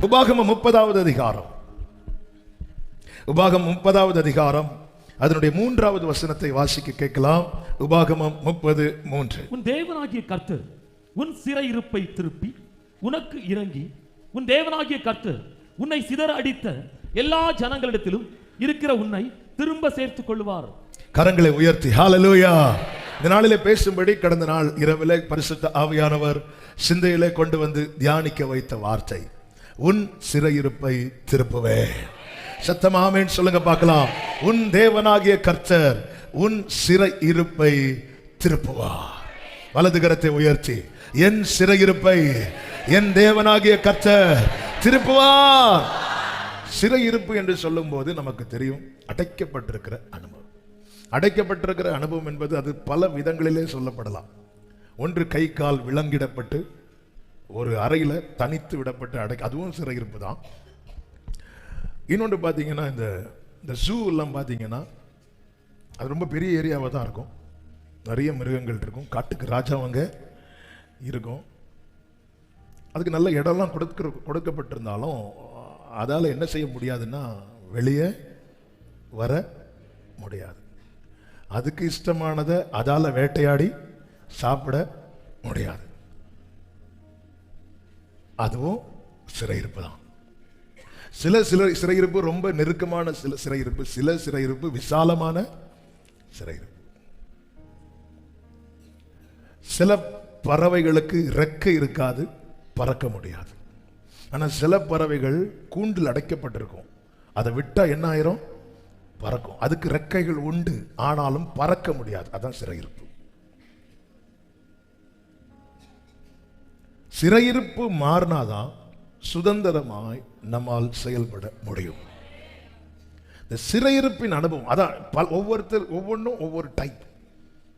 உபாகமம் 30வது அதிகாரம், உபாகமம் 30வது அதிகாரம் அதனுடைய 3வது வசனத்தை வாசிக்க கேட்கலாம். உபாகமம் 30:3. உன் தேவனாகிய கர்த்தர் உன் சிறையிருப்பை திருப்பி உனக்கு இறங்கி, உன் தேவனாகிய கர்த்தர் உன்னை சிதற அடித்த எல்லா ஜனங்களிடத்திலும் இருக்கிற உன்னை திரும்ப சேர்த்துக் கொள்வார். கரங்களை உயர்த்தி ஹல்லேலூயா. இந்த நாளிலே பேசும்படி கடந்த நாள் இரவிலே பரிசுத்த ஆவியானவர் சிந்தையிலே கொண்டு வந்து தியானிக்க வைத்த வார்த்தை, உன் சிறையிருப்பை திருப்புவே. சத்தம் ஆமென் சொல்லுங்க பார்க்கலாம். உன் தேவனாகிய கர்த்தர் உன் சிறையிருப்பை திருப்புவார். வலது கரத்தை உயர்த்தி, என் சிறையிருப்பை என் தேவனாகிய கர்த்தர் திருப்புவார். சிறையிருப்பு என்று சொல்லும் போது நமக்கு தெரியும், அடைக்கப்பட்டிருக்கிற அனுபவம். அடைக்கப்பட்டிருக்கிற அனுபவம் என்பது அது பல விதங்களிலே சொல்லப்படலாம். ஒன்று கை கால் விலங்கிடப்பட்டு ஒரு அறையில தனித்து விடப்பட்டு அதுவும் சிறையிருப்பு தான். இன்னொன்று பார்த்தீங்கன்னா, இந்த ஜூ எல்லாம் பார்த்தீங்கன்னா அது ரொம்ப பெரிய ஏரியாவாக தான் இருக்கும். நிறைய மிருகங்கள் இருக்கும், காட்டுக்கு ராஜாவங்க இருக்கும். அதுக்கு நல்ல இடம்லாம் கொடுக்கப்பட்டிருந்தாலும் அதால் என்ன செய்ய முடியாதுன்னா வெளியே வர முடியாது. அதுக்கு இஷ்டமானதை அதால வேட்டையாடி சாப்பிட முடியாது. அதுவும் சிறையிருப்பு தான். சில சிறையிருப்பு ரொம்ப நெருக்கமான சிறையிருப்பு, சில சிறையிருப்பு விசாலமான சிறையிருப்பு. சில பறவைகளுக்கு ரெக்கை இருக்காது, பறக்க முடியாது. ஆனா சில பறவைகள் கூண்டில் அடைக்கப்பட்டிருக்கும், அதை விட்டா என்ன ஆயிரும்? பறக்கும். அதுக்கு ரெக்கைகள் உண்டு, ஆனாலும் பறக்க முடியாது. அதான் சிறையிருப்பு. சிறையிருப்பு மாறினாதான் சுதந்திரமாய் நம்மால் செயல்பட முடியும். இந்த சிறையிருப்பின் அனுபவம் அதான் ஒவ்வொன்றும் ஒவ்வொரு டைப்.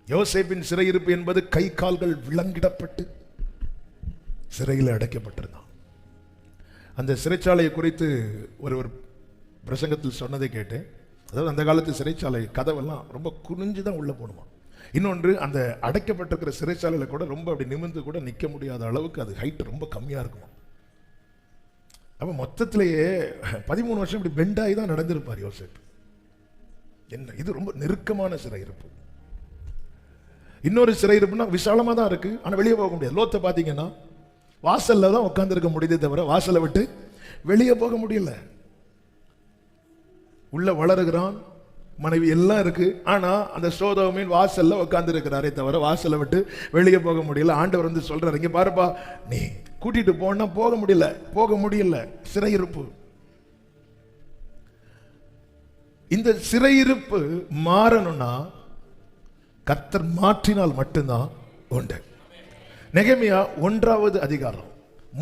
யோசேப்பின் சிறையிருப்பு என்பது கை கால்கள் விலங்கிடப்பட்டு சிறையில் அடைக்கப்பட்டிருந்தான். அந்த சிறைச்சாலையை குறித்து ஒரு பிரசங்கத்தில் சொன்னதை கேட்டேன். அதாவது அந்த காலத்து சிறைச்சாலை கதவெல்லாம் ரொம்ப குனிஞ்சு தான் உள்ள போகணுமா. இன்னொன்று, அந்த அடைக்கப்பட்டிருக்கிற சிறைச்சாலையில் கூட ரொம்ப அப்படி நிமிர்ந்து கூட நிற்க முடியாத அளவுக்கு அது ஹைட் ரொம்ப கம்மியாக இருக்குமா. அப்போ மொத்தத்திலேயே 13 வருஷம் இப்படி பெண்டாகி தான் நடந்திருப்பார் யோசேப். என்ன இது ரொம்ப நெருக்கமான சிறையிருப்பு. இன்னொரு சிறையிருப்புனா விசாலமாக தான் இருக்கு, ஆனால் வெளியே போக முடியாது. லோத்தை பார்த்தீங்கன்னா வாசல்ல தான் உட்கார்ந்துருக்க முடியுதே தவிர வாசலை விட்டு வெளியே போக முடியல. உள்ள வளருகிறான், மனைவி எல்லாம் இருக்கு, ஆனா அந்த சோதோமின் வாசல்ல உட்கார்ந்து இருக்கிறாரே தவிர வாசலை விட்டு வெளியே போக முடியல. ஆண்டவர் வந்து சொல்றாரு, இங்க பாருப்பா, நீ கூட்டிட்டு போனா போக முடியல. சிறையிருப்பு. இந்த சிறையிருப்பு மாறணும்னா கர்த்தர் மாற்றினால் மட்டும்தான் உண்டு. நெகேமியா 1வது அதிகாரம்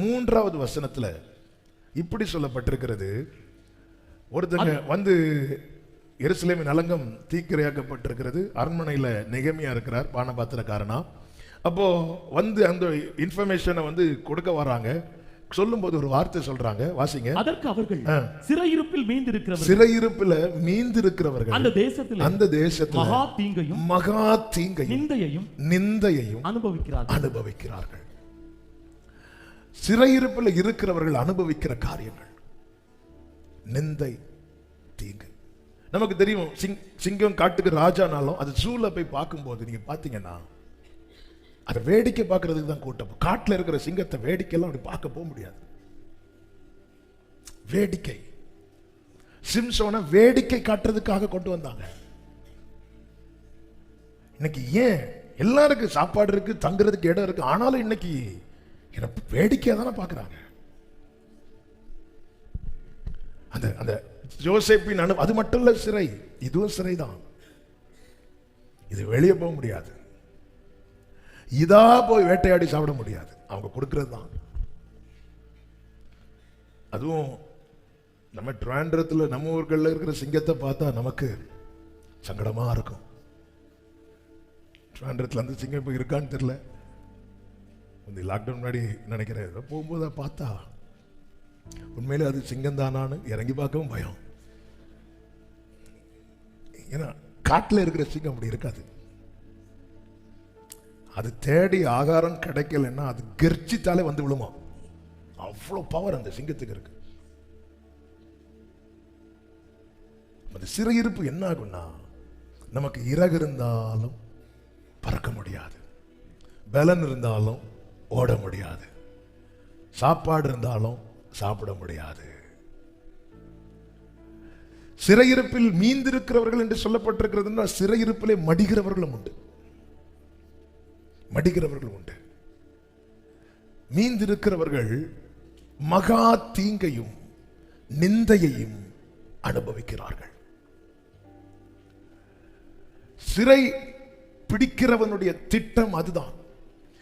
3வது வசனத்துல இப்படி சொல்லப்பட்டிருக்கிறது. ஒருத்தங்க வந்து எருசலேமின் அலங்கம் தீக்கிரையாக்கப்பட்டிருக்கிறது. அரண்மனையில் நெகேமியா இருக்கிறார், பானபாத்திரக்காரனா. அப்போ வந்து அந்த இன்ஃபர்மேஷனை வந்து கொடுக்க வராங்க. சொல்லும் போது ஒரு வார்த்தை சொல்றாங்க, வாசிங்க. அதற்கு அவர்கள் சிறையிருப்பில் மீந்திருக்கிறவர்கள் அந்த தேசத்தில் மகா தீங்கையும் நிந்தையையும் அனுபவிக்கிறார்கள். சிறையிருப்பில் இருக்கிறவர்கள் அனுபவிக்கிற காரியங்கள் நிந்தை, தீங்கு. நமக்கு தெரியும், சிங்கம் காட்டுக்கு ராஜானாலும் அது ஜூல போய் பார்க்கும்போது நீங்க பாத்தீங்கன்னா அதை வேடிக்கை பார்க்கறதுக்கு தான் கூட்டம். காட்டுல இருக்கிற சிங்கத்தை வேடிக்கையெல்லாம் அப்படி பார்க்க போக முடியாது. வேடிக்கை, சிம்சோனை வேடிக்கை காட்டுறதுக்காக கொண்டு வந்தாங்க. இன்னைக்கு ஏன் எல்லாருக்கும் சாப்பாடு இருக்கு, தங்குறதுக்கு இடம் இருக்கு, ஆனாலும் இன்னைக்கு வேடிக்கையா தானே பார்க்கறாங்க. அந்த யோசேப்பின் அது மட்டும் இல்ல சிறை, இதுவும் சிறைதான். இது வெளியே போக முடியாது, இதா போய் வேட்டையாடி சாப்பிட முடியாது, அவங்க கொடுக்கிறது தான். அதுவும் நம்ம ட்ராண்டரத்தில் நம்ம ஊர்களில் இருக்கிற சிங்கத்தை பார்த்தா நமக்கு சங்கடமா இருக்கும். ட்ராண்டரத்தில் அந்த சிங்கம் இப்போ இருக்கான்னு தெரியல. இந்த லாக்டவுன் முன்னாடி நினைக்கிறேன், போகும்போது பார்த்தா உண்மையிலே அது சிங்கம் தானான்னு இறங்கி பார்க்கவும் பயம். ஏன்னா காட்டில் இருக்கிற சிங்கம் அப்படி இருக்காது. அது தேடி ஆகாரம் கிடைக்கலன்னா அது கர்ஜித்தாலே வந்து விழுமா. அவ்வளவு பவர் அந்த சிங்கத்துக்கு இருக்கு. அந்த சிறையிருப்பு என்ன ஆகும்னா, நமக்கு இறகு இருந்தாலும் பறக்க முடியாது, பலன் இருந்தாலும் ஓட முடியாது, சாப்பாடு இருந்தாலும் சாப்பிட முடியாது. சிறையிருப்பில் மீந்திருக்கிறவர்கள் என்று சொல்லப்பட்டிருக்கிறது. சிறையிருப்பிலே மடிகிறவர்களும் உண்டு, மடிகிறவர்கள் உண்டு. மீந்திருக்கிறவர்கள் மகா தீங்கையும் நிந்தையையும் அனுபவிக்கிறார்கள். சிறை பிடிக்கிறவனுடைய திட்டம் அதுதான்.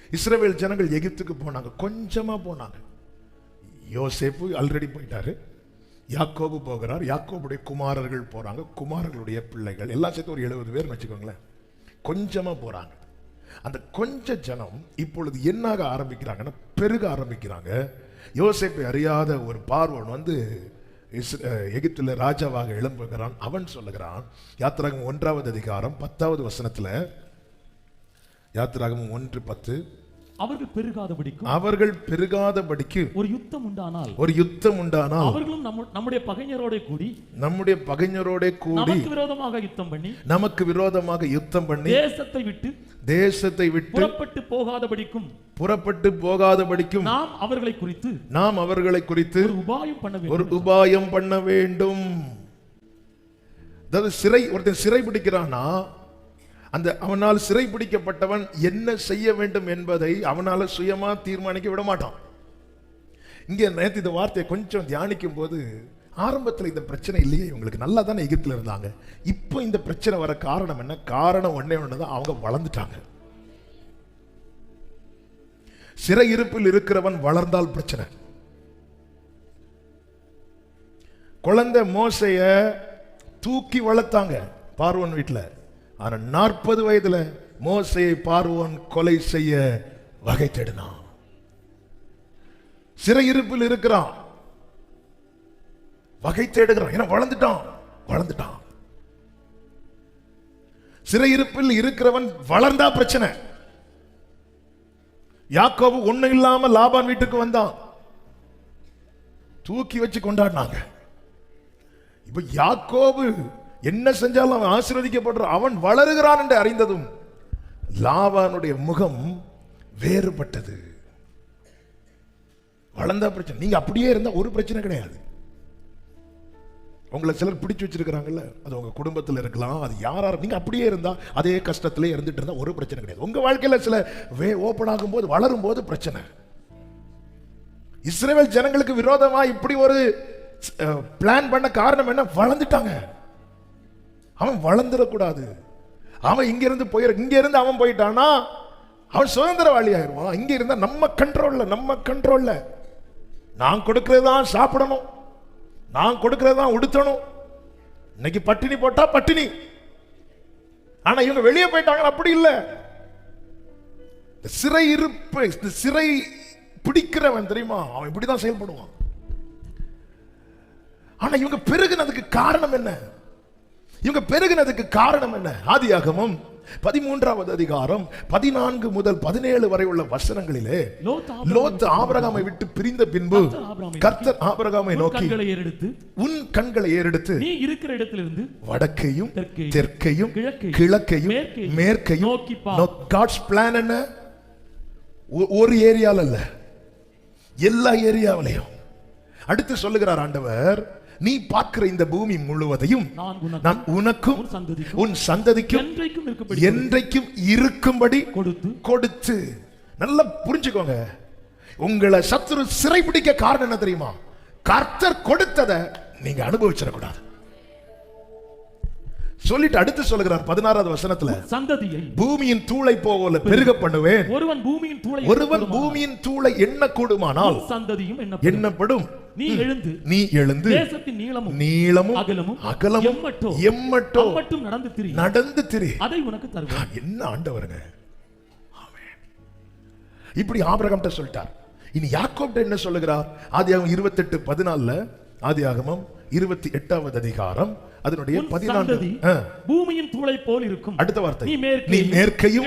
இஸ்ரவேல் ஜனங்கள் எகிப்துக்கு போனாங்க, கொஞ்சமா போனாங்க. யோசேப்பு ஆல்ரெடி போயிட்டாரு, யாக்கோபு போகிறார், யாக்கோபுடைய குமாரர்கள் போறாங்க, குமாரர்களுடைய பிள்ளைகள் எல்லாம் சேர்த்து ஒரு 70 பேர் வச்சுக்கோங்களேன். கொஞ்சமா போறாங்க. அந்த கொஞ்ச ஜனம் இப்பொழுது என்னாக ஆரம்பிக்கிறாங்கன்னா, பெருக ஆரம்பிக்கிறாங்க. யோசேப்பை அறியாத ஒரு பார்வோன் வந்து எகிப்துல ராஜாவாக எழும்புகிறான். அவன் சொல்லுகிறான், யாத்திராகமம் 1வது அதிகாரம் 10வது வசனத்துல, யாத்திராகமம் 1:10, அவர்கள் பெருகாதபடிக்கு ஒரு யுத்தம் உண்டானால் அவர்களும் நம்முடைய பகைஞரோட கூடி நமக்கு விரோதமாக யுத்தம் பண்ணி தேசத்தை விட்டு புறப்பட்டு போகாதபடிக்கும் நாம் அவர்களை குறித்து ஒரு உபாயம் பண்ண வேண்டும். அதாவது ஒருத்தன் சிறை பிடிக்கிறானா, அந்த அவனால் சிறை பிடிக்கப்பட்டவன் என்ன செய்ய வேண்டும் என்பதை அவனால சுயமா தீர்மானிக்க விட மாட்டான். இங்க நேற்று இந்த வார்த்தையை கொஞ்சம் தியானிக்கும் போது, ஆரம்பத்தில் இந்த பிரச்சனை இல்லையே, இவங்களுக்கு நல்லா தானே எகிப்துல இருந்தாங்க, இப்போ இந்த பிரச்சனை வர காரணம் என்ன? காரணம் ஒன்னே ஒண்ணுதான், அவங்க வளர்ந்துட்டாங்க. சிறை இருப்பில் இருக்கிறவன் வளர்ந்தால் பிரச்சனை. குழந்தை மோசைய தூக்கி வளர்த்தாங்க பார்வோன் வீட்டுல. ஆனா 40 வயதுல மோசையை பார்வோன் கொலை செய்ய வகை தேடினான். சிறையிருப்பில் இருக்கிறான், வகை தேடுகிறான், ஏன்னா வளர்ந்துட்டான். சிறையிருப்பில் இருக்கிறவன் வளர்ந்தா பிரச்சனை. யாக்கோபு ஒண்ணு இல்லாம லாபான் வீட்டுக்கு வந்தான், தூக்கி வச்சு கொண்டாடினாங்க. இப்ப யாக்கோபு என்ன செஞ்சாலும் அவன் ஆசீர்வதிக்கப்படுற, அவன் வளருகிறான் என்று அறிந்ததும் லாபானுடைய முகம் வேறுபட்டது. வளர்ந்தா பிரச்சனை. நீங்க அப்படியே இருந்தா ஒரு பிரச்சனை கிடையாது. உங்களை சிலர் பிடிச்சு வச்சிருக்கிறாங்கல்ல, அது உங்க குடும்பத்தில் இருக்கலாம், அது யாரா, நீங்க அப்படியே இருந்தா அதே கஷ்டத்திலே இருந்துட்டு இருந்தா ஒரு பிரச்சனை கிடையாது. உங்க வாழ்க்கையில சில ஓபன் ஆகும் போது, வளரும் போது பிரச்சனை. இஸ்ரவேல் ஜனங்களுக்கு விரோதமா இப்படி ஒரு பிளான் பண்ண காரணம் என்ன? வளர்ந்துட்டாங்க. அவன் வளர்ந்துடக்கூடாது. அவன் இங்க இருந்து அவன் போயிட்டானா அவன் சுதந்திரவாளி ஆயிடுவான். இங்க இருந்தா நம்ம கண்ட்ரோல்ல நான் கொடுக்கறதான் சாப்பிடணும், நான் கொடுக்கறதான் உடுத்தணும். இன்னைக்கு பட்டினி போட்டா பட்டினி. ஆனா இவங்க வெளியே போயிட்டாங்க, அப்படி இல்லை. சிறை இருப்பு, சிறை பிடிக்கிறவன் தெரியுமா, அவன் இப்படிதான் செயல்படுவான். ஆனா இவங்க பெருகினதுக்கு காரணம் என்ன? ஆதியாகமம் 13வது அதிகாரம் 14 முதல் 17 வரை உள்ள வசனங்களிலே, லோத் ஆபிரகாமை விட்டு பிரிந்த பின்பு கர்த்தர் ஆபிரகாமை நோக்கி, உன் கண்களை ஏறெடுத்து நீ இருக்கிற இடத்திலிருந்து வடக்கையும் தெற்கையும் கிழக்கையும் மேற்கையும். God's plan என்ன? ஒரு ஏரியால அல்ல, எல்லா ஏரியாவிலையும். அடுத்து சொல்லுகிறார் ஆண்டவர், நீ பார்க்கிற இந்த பூமி முழுவதையும் நான் உனக்கும் உன் சந்ததிக்கும் என்றைக்கும் இருக்கும்படி கொடுத்து. நல்லா புரிஞ்சுக்கோங்க, உங்களை சத்துரு சிறை பிடிக்க காரணம் என்ன தெரியுமா? கர்த்தர் கொடுத்ததை நீங்க அனுபவிச்சிடக்கூடாது சொல்லிட்டு அடுத்து சொல்லுகிறார் 16வது வசனத்துல, சந்ததியை பூமியின் தூளை போல பெருக பண்ணுவேன். ஒருவன் பூமியின் தூளை எண்ண கூடுமானால் சந்ததியும் எண்ணப்படும். நீ எழுந்து தேசத்தின் நீளமும் அகலமும் எம்மட்டும் நடந்து திரி, அதை உனக்கு தருவேன். என்ன ஆண்டவருங்க! இப்படி ஆபிரகாம்ட்ட சொல்லிட்டார். இனி யாக்கோப்ட்ட என்ன சொல்லுகிறார்? ஆதியாகமம் 28:14, ஆதியாகமம் 28வது அதிகாரம் அதனுடைய 14, பூமியின் தூளை போல் இருக்கும். அடுத்த வார்த்தை, நீ மேற்கையும்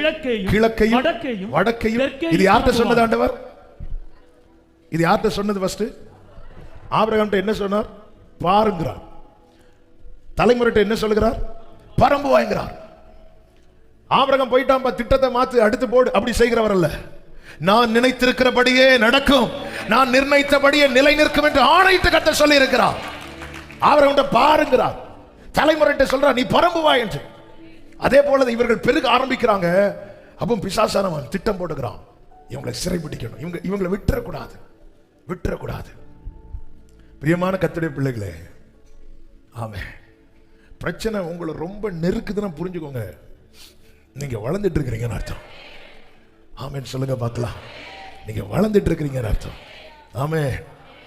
கிழக்கையும் வடக்கையும். இது யார்கிட்ட சொன்னது ஆண்டவர்? இது யார்கிட்ட சொன்னது? ஃபர்ஸ்ட் ஆபிரகாம்கிட்ட என்ன சொன்னார்? பாருங்கிறார். தலைமுறைட்ட என்ன சொல்லுகிறார்? பரம்பு வாங்குகிறார். ஆபிரகாம் போயிட்டான், திட்டத்தை மாத்து, அடுத்து போடு, அப்படி செய்கிறவர் அல்ல. நான் நினைத்திருக்கிறபடியே நடக்கும், நான் நிர்ணயித்தபடியே நிலை நிற்கும் என்று ஆணையிட்டு கர்த்தர் சொல்லி இருக்கிறார். ஆபிரகாம்கிட்ட பாருங்கிறார், தலைமுறைட்ட சொல்றார் நீ பரம்பு வா என்று. அதே போல இவர்கள் பெருக ஆரம்பிக்கிறாங்க. அப்போ பிசாசானவன் திட்டம் போடுகிறான், இவங்களை சிறைபிடிக்கணும், இவங்களை விட்டுறக்கூடாது, விட்டுறக்கூடாது. பிரியமான கர்த்தருடைய பிள்ளைகளே, ஆமென். பிரச்சனை உங்களை ரொம்ப நெருக்குதுன்னு புரிஞ்சுக்கோங்க, நீங்க வளர்ந்துட்டு இருக்கிறீங்கன்னு அர்த்தம். ஆமென் சொல்லுங்க பார்க்கலாம். நீங்க வளர்ந்துட்டு இருக்கிறீங்கன்னு அர்த்தம். ஆமென்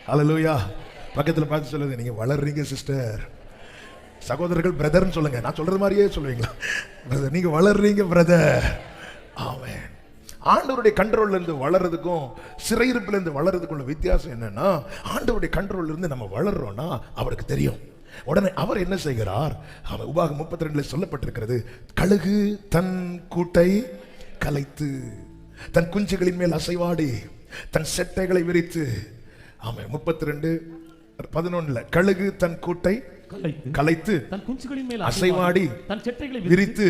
ஹல்லேலூயா. பக்கத்துல பார்த்து சொல்லுங்க, நீங்க வளர்றீங்க சிஸ்டர். சகோதரர்கள் பிரதர்னு சொல்லுங்க, நான் சொல்றது மாதிரியே சொல்லுவீங்களா? பிரதர், நீங்க வளர்றீங்க பிரதர். ஆமென். ஆண்டவருடைய கண்ட்ரோல்ல இருந்து வளர்றதுக்கும் சிறையிருப்புல இருந்து வளர்றதுக்கும் உள்ள வித்தியாசம் என்னன்னா, ஆண்டவருடைய கண்ட்ரோல்ல இருந்து நம்ம வளர்றோம்னா அவருக்கு தெரியும். உடனே அவர் என்ன செய்கிறார்? உபாகம் 32 சொல்லப்பட்டிருக்கிறது, கழுகு தன் கூட்டை கலைத்து தன் குஞ்சுகளின் மேல் அசைவாடி தன் செட்டைகளை விரித்து. ஆமென். 32:11 கழுகு தன் கூட்டை கலைத்து தன் குஞ்சுகளின் மேல் அசைவாடி தன் செட்டைகளை விரித்து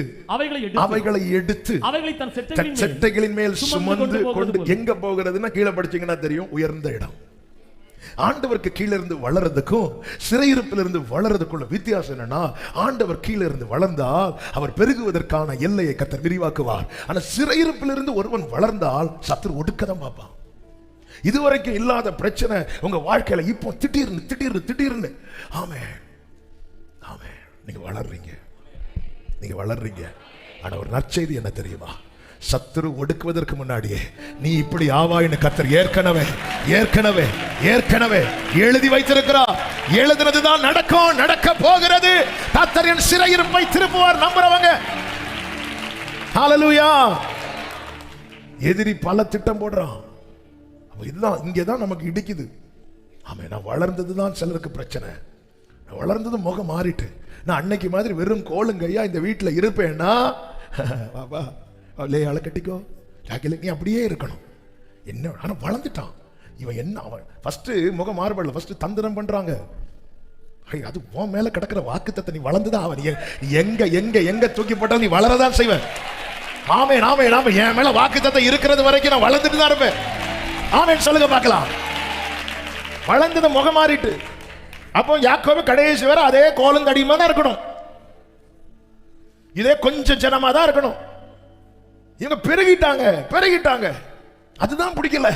அவைகளை எடுத்து தன் செட்டைகளின் மேல் சுமந்து கொண்டு. எங்க போகிறதுன்னா கீழே படிச்சீங்கன்னா தெரியும், உயர்ந்த இடம். ஆண்டவருக்கு கீழே இருந்து வளர்றதுக்கும் சிறையிருப்பில் இருந்து வளர்றதுக்குள்ள வித்தியாசம் என்னன்னா, ஆண்டவர் கீழே இருந்து வளர்ந்தால் அவர் பெருகுவதற்கான எல்லையை கர்த்தர் விரிவாக்குவார். ஆனா சிறையிருப்பில் இருந்து ஒருவன் வளர்ந்தால் சத்துரு ஒடுக்கதான் பார்ப்பான். இதுவரைக்கும் இல்லாத பிரச்சனை உங்க வாழ்க்கையில இப்போ திடீர்னு திடீர்னு திடீர்னு. ஆமென் ஆமென். நீங்க வளர்றீங்க, நீங்க வளர்றீங்க. ஆனா ஒரு நற்செய்தி என்ன தெரியுமா? சத்துரு ஒடுக்குவதற்கு முன்னாடியே நீ இப்படி ஆவாயின்னு கர்த்தர் ஏற்கனவே ஏற்கனவே ஏற்கனவே எழுதி வைத்திருக்கிறார். எழுதுனதுதான் நடக்கும், நடக்க போகிறது. கர்த்தர் என் சிறையிருப்பை திருப்புவார் நம்புறவங்க. ஹல்லேலூயா. எதிரி பல திட்டம் போடுறான், இதுதான் இங்கேதான் நமக்கு இடிக்குது. ஆமென். நான் வளர்ந்ததுதான் சிலருக்கு பிரச்சனை. நான் வளர்ந்தது முகம் மாறிட்டு, நான் அன்னைக்கு மாதிரி வெறும் கோளுங்கையா இந்த வீட்டில் இருப்பேன்னா, பாபா லேயால கட்டிக்கோ ஜாக்கில, நீ அப்படியே இருக்கணும். என்ன ஆனா வளர்ந்துட்டான் இவன். என்ன அவன் ஃபர்ஸ்ட் முகம் மாறுபடல, ஃபர்ஸ்ட் தந்திரம் பண்றாங்க. அது உன் மேல கிடக்கிற வாக்குத்தத்தை நீ வளர்ந்துதான் அவன் எங்க எங்க எங்க தூக்கி போட்டாலும் நீ வளரதான் செய்வேன். ஆமென் ஆமென் ஆமென். என் மேல வாக்குத்தத்தை இருக்கிறது வரைக்கும் நான் வளர்ந்துட்டு தான் இருப்பேன். ஆமென் சொல்லுங்க பார்க்கலாம். வளர்ந்தது முகம் மாறிட்டு. அப்போ யாக்கோபு கடைசி வரை அதே கோலும் தடியுமா தான் இருக்கணும், இதே கொஞ்சம் ஜனமா தான் இருக்கணும். இவங்க பெருகிட்டாங்க பெருகிட்டாங்க, அதுதான் பிடிக்கல.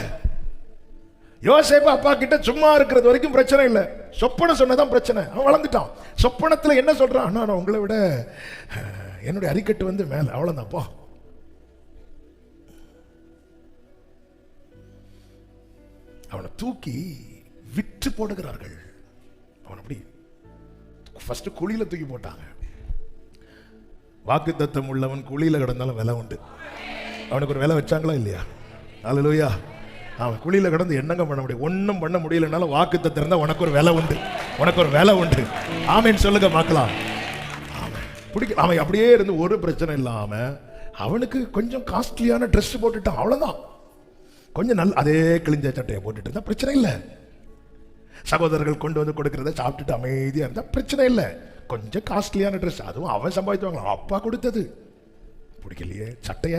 யோசேப்பு அப்பா கிட்ட சும்மா இருக்கிறது வரைக்கும் பிரச்சனை இல்லை, சொப்பனை சொன்னதான் பிரச்சனை. அவன் வளர்ந்துட்டான். சொப்பனத்துல என்ன சொல்றான்? அண்ணா நான் உங்களை விட என்னுடைய அரிக்கட்டு வந்து மேல, அவ்வளவுதான் போ. அவனை தூக்கி விற்று போடுகிறார்கள். அவன் அப்படி ஃபர்ஸ்ட் குழியில தூக்கி போட்டாங்க. வாக்குத்தத்தம் உள்ளவன் குழியில கிடந்தாலும் விலை உண்டு. அவனுக்கு ஒரு விலை வச்சாங்களா இல்லையா? ஹல்லேலூயா. அவன் குழியில கிடந்து என்னங்க பண்ண முடியும்? ஒன்றும் பண்ண முடியலனாலும் வாக்குத்தத்தம் இருந்தா உனக்கு ஒரு விலை உண்டு, உனக்கு ஒரு விலை உண்டு. ஆமென் சொல்லுங்க பார்க்கலாம். பிடிக்க அவன் அப்படியே இருந்து ஒரு பிரச்சனை இல்லாம அவனுக்கு கொஞ்சம் காஸ்ட்லியான ட்ரெஸ் போட்டுட்டான், அவ்வளவுதான். கொஞ்சம் நல்ல அதே கிழிஞ்ச சட்டையை போட்டுட்டு இருந்தா பிரச்சனை இல்லை. சகோதரர்கள் கொண்டு வந்து கொடுக்கறத சாப்பிட்டுட்டு அமைதியா இருந்தா பிரச்சனை இல்லை. கொஞ்சம் காஸ்ட்லியான ட்ரெஸ், அதுவும் அவன் சம்பாதிச்சுவாங்க, அப்பா கொடுத்தது. பிடிக்கலையே சட்டைய,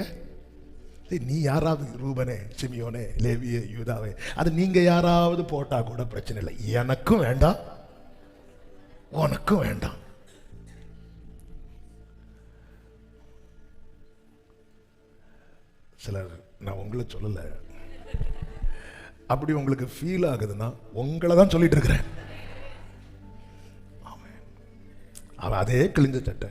நீ யாராவது ரூபனே சிமியோனே லேவியே யூதாவே அது நீங்க யாராவது போட்டா கூட பிரச்சனை இல்லை. எனக்கும் வேண்டாம் உனக்கும் வேண்டாம். சிலர், நான் உங்களை சொல்லல, அப்படி உங்களுக்கு ஃபீல் ஆகுதுன்னா உங்களை தான் சொல்லிட்டு இருக்கிறேன். அவன் அதே கிழிஞ்ச சட்டை,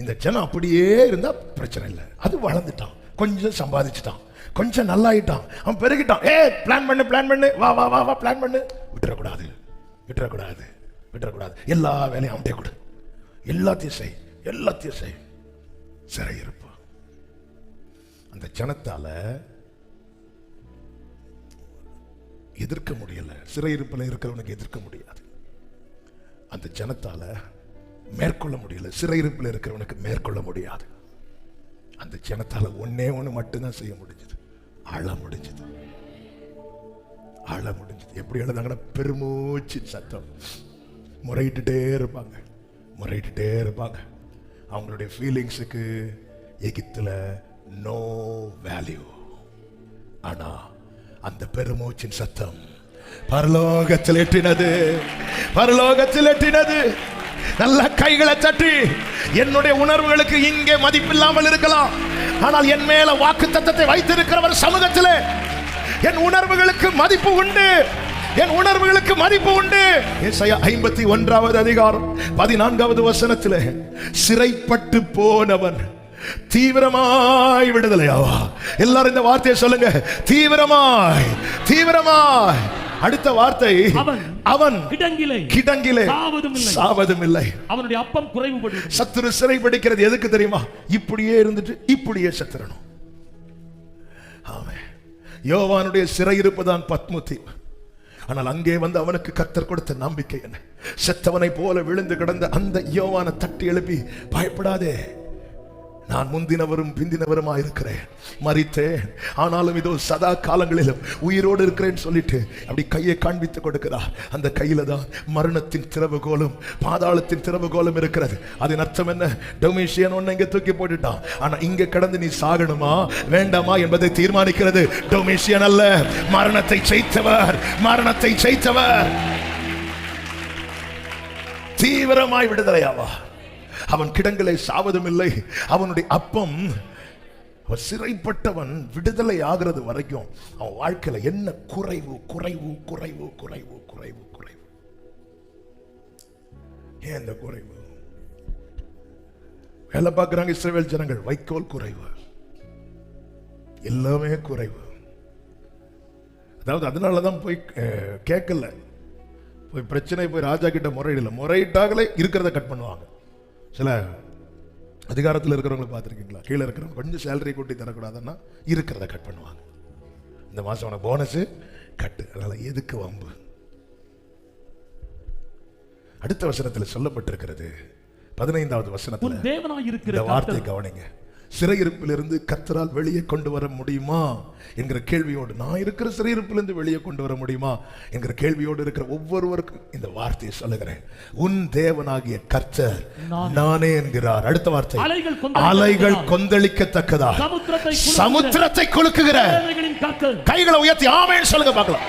இந்த ஜனம் அப்படியே இருந்தா பிரச்சனை இல்லை. அது வளர்ந்துட்டான், கொஞ்சம் சம்பாதிச்சுட்டான், கொஞ்சம் நல்லாயிட்டான், அவன் பெருகிட்டான். பிளான் பண்ணு வா வா வா வா பிளான் பண்ணு. விட்டுறக்கூடாது விட்டுறக்கூடாது விட்டுறக்கூடாது. எல்லா வேலையும் அவன்கிட்ட கொடு, எல்லாத்தையும் செய் எல்லாத்தையும் செய். சிறையிருப்பு அந்த ஜனத்தால எதிர்க்க முடியல. சிறையிருப்பில் இருக்கிறவனுக்கு எதிர்க்க முடியாது. அந்த ஜனத்தால மேற்கொள்ள முடியல. சிறையிருப்பில் இருக்கிறவனுக்கு மேற்கொள்ள முடியாது. அந்த ஜனத்தால ஒன்னே ஒண்ணு மட்டும்தான் செய்ய முடிஞ்சது, அழ முடிஞ்சது. அழ அழ முடிஞ்சது. எப்படி அழுதாங்கன்னா பெருமூச்சின் சத்தம். முறையிட்டுட்டே இருப்பாங்க, முறையிட்டுட்டே இருப்பாங்க. அவங்களுடைய ஃபீலிங்ஸுக்கு எகிப்துல நோ வேல்யூ. ஆனா அந்த பெருமூச்சின் சத்தம் பரலோகத்தில் எட்டினது, பரலோகத்தில் எட்டினது. நல்ல கைகளை தட்டி, என்னுடைய உணர்வுகளுக்கு இங்கே மதிப்பில்லாமல் இருக்கலாம், ஆனால் என் மேல வாக்குத்தத்தத்தை வைத்திருக்கிறவர் சமூகத்திலே என் உணர்வுகளுக்கு மதிப்பு உண்டு, என் உணர்வுகளுக்கு மதிப்பு உண்டு. ஏசாயா 51வது அதிகாரம் 14வது வசனத்திலே சிறைப்பட்டு போனவன் தீவிரமாய் விடுதலையாவா. எல்லாரும் இந்த வார்த்தையை சொல்லுங்க, தீவிரமாய், தீவிரமாய். அடுத்த வார்த்தை, அவன் கிடங்கிலே சாவதும் இல்லை. அவனுடைய அப்பம் குறைவுபடும். சத்துரு சிறை பிடிக்கிறது எதுக்கு தெரியுமா? இப்படியே இருந்துட்டு இப்படியே செத்துறணும். ஆமென். யோவானுடைய சிறை இருப்புதான் பத்மு தீவு. ஆனால் அங்கே வந்து அவனுக்கு கர்த்தர் கொடுத்த நம்பிக்கை என்ன? செத்தவனை போல விழுந்து கிடந்த அந்த யோவானை தட்டி எழுப்பி, பயப்படாதே, நான் முந்தினவரும் பிந்தினவருமா இருக்கிறேன், மரித்தேன், ஆனாலும் இதோ சதா காலங்களிலும் உயிரோடு இருக்கிறேன்னு சொல்லிட்டு அப்படி கையை காண்பித்து கொடுக்கிறார். அந்த கையில தான் மரணத்தின் திறவுகோலும் பாதாளத்தின் திறவுகோலும் இருக்கிறது. அதன் அர்த்தம் என்ன? டொமிஷியன் ஒன்னு இங்க தூக்கி போட்டுட்டான், ஆனா இங்க கடந்து நீ சாகணுமா வேண்டாமா என்பதை தீர்மானிக்கிறது டொமிஷியன் அல்ல, மரணத்தை ஜெயித்தவர், மரணத்தை ஜெயித்தவர். தீவிரமாய் விடுதலையாவா. அவன் கிடங்களை சாவதும் இல்லை. அவனுடைய அப்பம், சிறைப்பட்டவன் விடுதலை ஆகிறது வரைக்கும் அவன் வாழ்க்கையில என்ன குறைவு குறைவு குறைவு குறைவு குறைவு குறைவு. ஏன் இந்த குறைவு? வேலை பார்க்கிறாங்க இஸ்ரவேல் ஜனங்கள், வைக்கோல் குறைவு, எல்லாமே குறைவு. அதாவது அதனாலதான் போய் கேட்கல, போய் பிரச்சனை போய் ராஜா கிட்ட முறையிடல. முறையிட்டாங்களே இருக்கிறத கட் பண்ணுவாங்க. சில அதிகாரத்தில் இருக்கிறவங்களை பார்த்துருக்கீங்களா? கீழே இருக்கிறவங்க கொஞ்சம் சேலரி கூட்டி தரக்கூடாதுன்னா இருக்கிறத கட் பண்ணுவாங்க. இந்த மாதம் உனக்கு போனஸ் கட்டு, அதனால எதுக்கு வம்பு? அடுத்த வசனத்தில் சொல்லப்பட்டிருக்கிறது 15வது வசனத்தில் இந்த வார்த்தை கவனிங்க. சிறையிருப்பிலிருந்து கர்த்தரால் வெளியே கொண்டு வர முடியுமா என்கிற கேள்வியோடு, நான் இருக்கிற சிறையிருப்பிலிருந்து வெளியே கொண்டு வர முடியுமா என்கிற கேள்வியோடு இருக்கிற ஒவ்வொருவருக்கும் இந்த வார்த்தையை சொல்லுகிறேன். உன் தேவனாகிய கர்த்தர் நானே என்கிறார். அடுத்த வார்த்தை, அலைகள் கொந்தளிக்கத்தக்கதா சமுத்திரத்தை குலுக்குகிற. கைகளை உயர்த்தி ஆமென் சொல்லுங்க பார்க்கலாம்.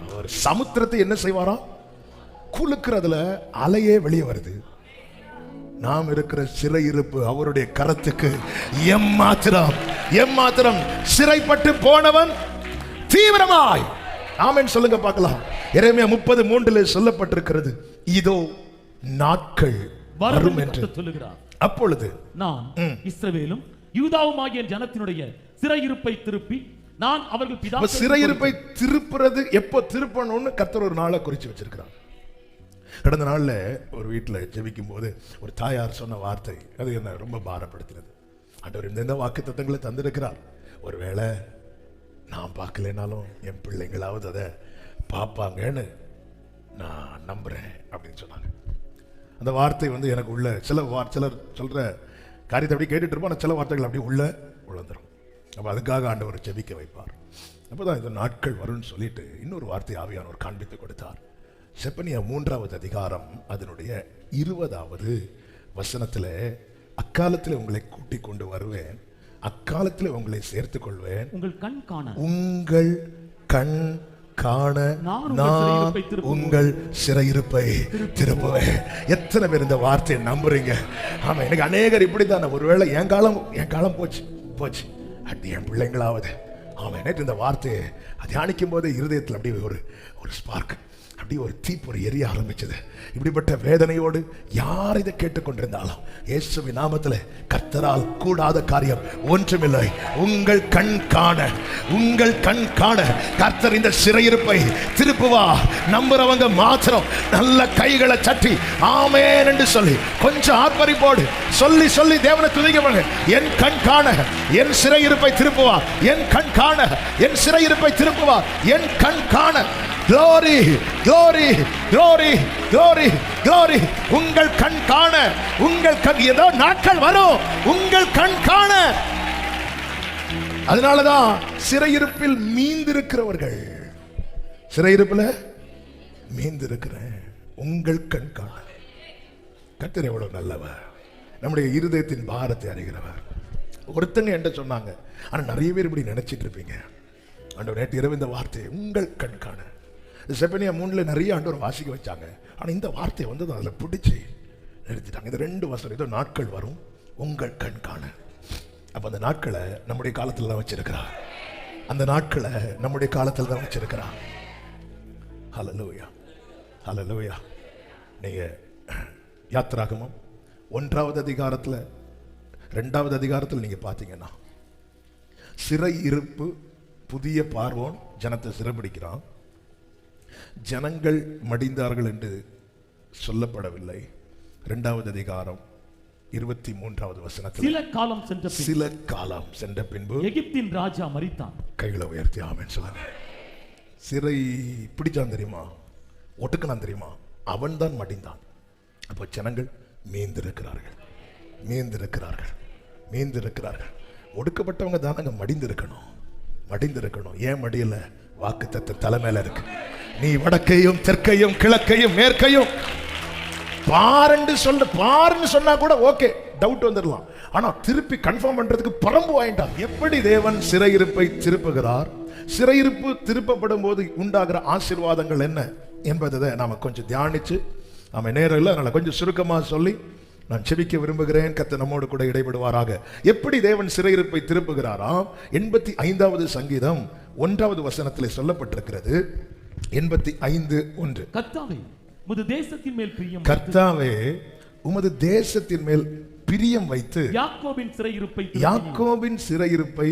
அவர் சமுத்திரத்தை என்ன செய்வாரா? குலுக்குறதுல அலையே வெளியே வருது. நாம் இருக்கிற சிறையிருப்பு அவருடைய கரத்துக்கு எம்மாத்திரம், எம்மாத்திரம். சிறைப்பட்டு போனவன் தீவிரமாய் ஆமென் சொல்லுங்க பார்க்கலாம். எரேமியா 30:3 சொல்லப்பட்டிருக்கிறது, இதோ நாட்கள் வரும் என்று சொல்லுகிறார், அப்பொழுது நான் இஸ்ரவேலும் யூதாவுமாகிய ஜனத்தினுடைய சிறையிருப்பை திருப்பி நான் அவர்கள் பிதா. சிறையிருப்பை திருப்புறது எப்போ திருப்பணும்னு கர்த்தர் ஒரு நாளை குறிச்சு வச்சிருக்கிறார். கடந்த நாளில் ஒரு வீட்டில் ஜெபிக்கும் போது ஒரு தாயார் சொன்ன வார்த்தை அது என்ன ரொம்ப பாரப்படுத்தினது. ஆண்டவர் இந்த வாக்குத்தத்தங்களை தந்திருக்கிறார், ஒருவேளை நான் பார்க்கலனாலும் என் பிள்ளைங்களாவது அதை பார்ப்பாங்கன்னு நான் நம்புறேன் அப்படின்னு சொன்னாங்க. அந்த வார்த்தை வந்து எனக்கு உள்ள சிலர் சொல்ற காரியத்தை அப்படி கேட்டுட்டு இருப்போம், ஆனால் சில வார்த்தைகள் அப்படி உள்ள உழந்துரும். அப்போ அதுக்காக ஆண்டவர் ஜெபிக்க வைப்பார். அப்போதான் இந்த நாட்கள் வரும்னு சொல்லிட்டு இன்னொரு வார்த்தை ஆவியானவர் காண்பித்து கொடுத்தார். செப்பனியா 3வது அதிகாரம் அதனுடைய 20வது வசனத்தில், அக்காலத்தில் உங்களை கூட்டிக் கொண்டு வருவேன், அக்காலத்தில் உங்களை சேர்த்துக் கொள்வேன், உங்கள் கண் காண நான் உங்கள் சிறையிருப்பை திருப்புவேன். எத்தனை பேர் இந்த வார்த்தையை நம்புறீங்க? ஆமா, எனக்கு அநேகர் இப்படித்தான், ஒருவேளை என் காலம் போச்சு அது என் பிள்ளைங்களாவது. ஆமா, நேற்று இந்த வார்த்தையை தியானிக்கும் போது இருதயத்தில் அப்படியே ஒரு ஸ்பார்க், அப்படி ஒரு தீப்பொறி எரிய ஆரம்பிச்சது. இப்படிப்பட்ட வேதனையோடு யார் இதை கேட்டுக்கொண்டிருந்தாலும் இயேசுவின் நாமத்தில் கர்த்தரால் கூடாத காரியம் ஒன்றுமில்லை. உங்கள் கண் காண கர்த்தர் இந்த சிறையிருப்பை திருப்புவா. நம்புறவங்க மாத்திரம் நல்ல கைகளை சட்டி ஆமென் என்று சொல்லி கொஞ்சம் ஆர்ப்பரிப்போடு சொல்லி தேவனை துதிக்கப்படுங்க. என் கண் காண என் சிறையிருப்பை திருப்புவா, என் கண் காண என் சிறையிருப்பை திருப்புவா, என் கண் காண. Glory, glory, glory, glory, glory. உங்கள் கண் காண, உங்கள் கண், ஏதோ நாட்கள் வரும் உங்கள் கண் காண. அதனாலதான் சிறையிருப்பில் மீந்திருக்கிறவர்கள் சிறையிருப்புல மீந்திருக்கிறேன். உங்கள் கண் காண. கர்த்தர் எவ்வளவு நல்லவர். நம்முடைய இருதயத்தின் பாரத்தை அறிகிறவர். ஒருத்தங்க என்ன சொன்னாங்க, ஆனா நிறைய பேர் இப்படி நினைச்சிட்டு இருப்பீங்க. ஆண்டவர் நேற்று இரவு இந்த வார்த்தையை உங்கள் கண் காண. செப்பனியா 3 நிறைய ஆண்டவர் வாசிக்க வச்சாங்க. ஆனா இந்த வார்த்தையை வந்து அதில் பிடிச்சி நிறுத்திட்டாங்க. இந்த 2 வசனம் ஏதோ நாட்கள் வரும் உங்கள் கண் காண. அப்ப அந்த நாட்களை நம்முடைய காலத்துல தான் வச்சிருக்கிறார். அந்த நாட்களை நம்முடைய காலத்தில் தான் வச்சிருக்கிறார். ஹல்லேலூயா, ஹல்லேலூயா. நீங்க யாத்திராகமம் 1வது அதிகாரத்துல 2வது அதிகாரத்தில் நீங்க பார்த்தீங்கன்னா, சிறை இருப்பு புதிய பார்வோன் ஜனத்தை சிறைபிடிக்கிறான். ஜனங்கள் மடிந்தார்கள் என்று சொல்லப்படவில்லை. 2வது அதிகாரம் 23வது வசனத்தில் சில காலம் சென்ற பின்பு எகிப்தின் ராஜா மரித்தான். கைகளை உயர்த்தி ஆமென் சொல்லுங்க. சிறை பிடிச்சான் தெரியுமா, ஒட்டுக்கணும் தெரியுமா, அவன் தான் மடிந்தான். அப்போ ஜனங்கள் மீந்திருக்கிறார்கள், மீந்திருக்கிறார்கள், மீந்திருக்கிறார்கள். ஒடுக்கப்பட்டவங்க தானங்க மடிந்திருக்கணும், மடிந்திருக்கணும். ஏன் மடியல? வாக்குத்தத்தம் தலைமையில இருக்கு. நீ வடக்கையும் தெற்கையும் கிழக்கையும் மேற்கையும் பாருன்னு சொன்னா கூட ஓகே, டவுட் வந்துடலாம். ஆனா திருப்பி கன்ஃபார்ம் பண்றதுக்கு பரம்பு வாங்கிட்டான். எப்படி தேவன் சிறையிருப்பை திருப்புகிறார், சிறையிருப்பு திருப்பப்படும் போது உண்டாகிற ஆசீர்வாதங்கள் என்ன என்பதை நாம கொஞ்சம் தியானிச்சு, நாம நேரம் இல்லை, அதனால கொஞ்சம் சுருக்கமா சொல்லி நான் செபிக்க விரும்புகிறேன். கர்த்தர் நம்மோடு கூட இடைபடுவாராக. எப்படி தேவன் சிறையிருப்பை திருப்புகிறாராம்? 85வது சங்கீதம் 1வது வசனத்தில் சொல்லப்பட்டிருக்கிறது. 85:1. கர்த்தாவே உமது தேசத்தின் மேல் பிரியம், கர்த்தாவே உமது தேசத்தின் மேல் பிரியம் வைத்து யாக்கோபின் சிறையிருப்பை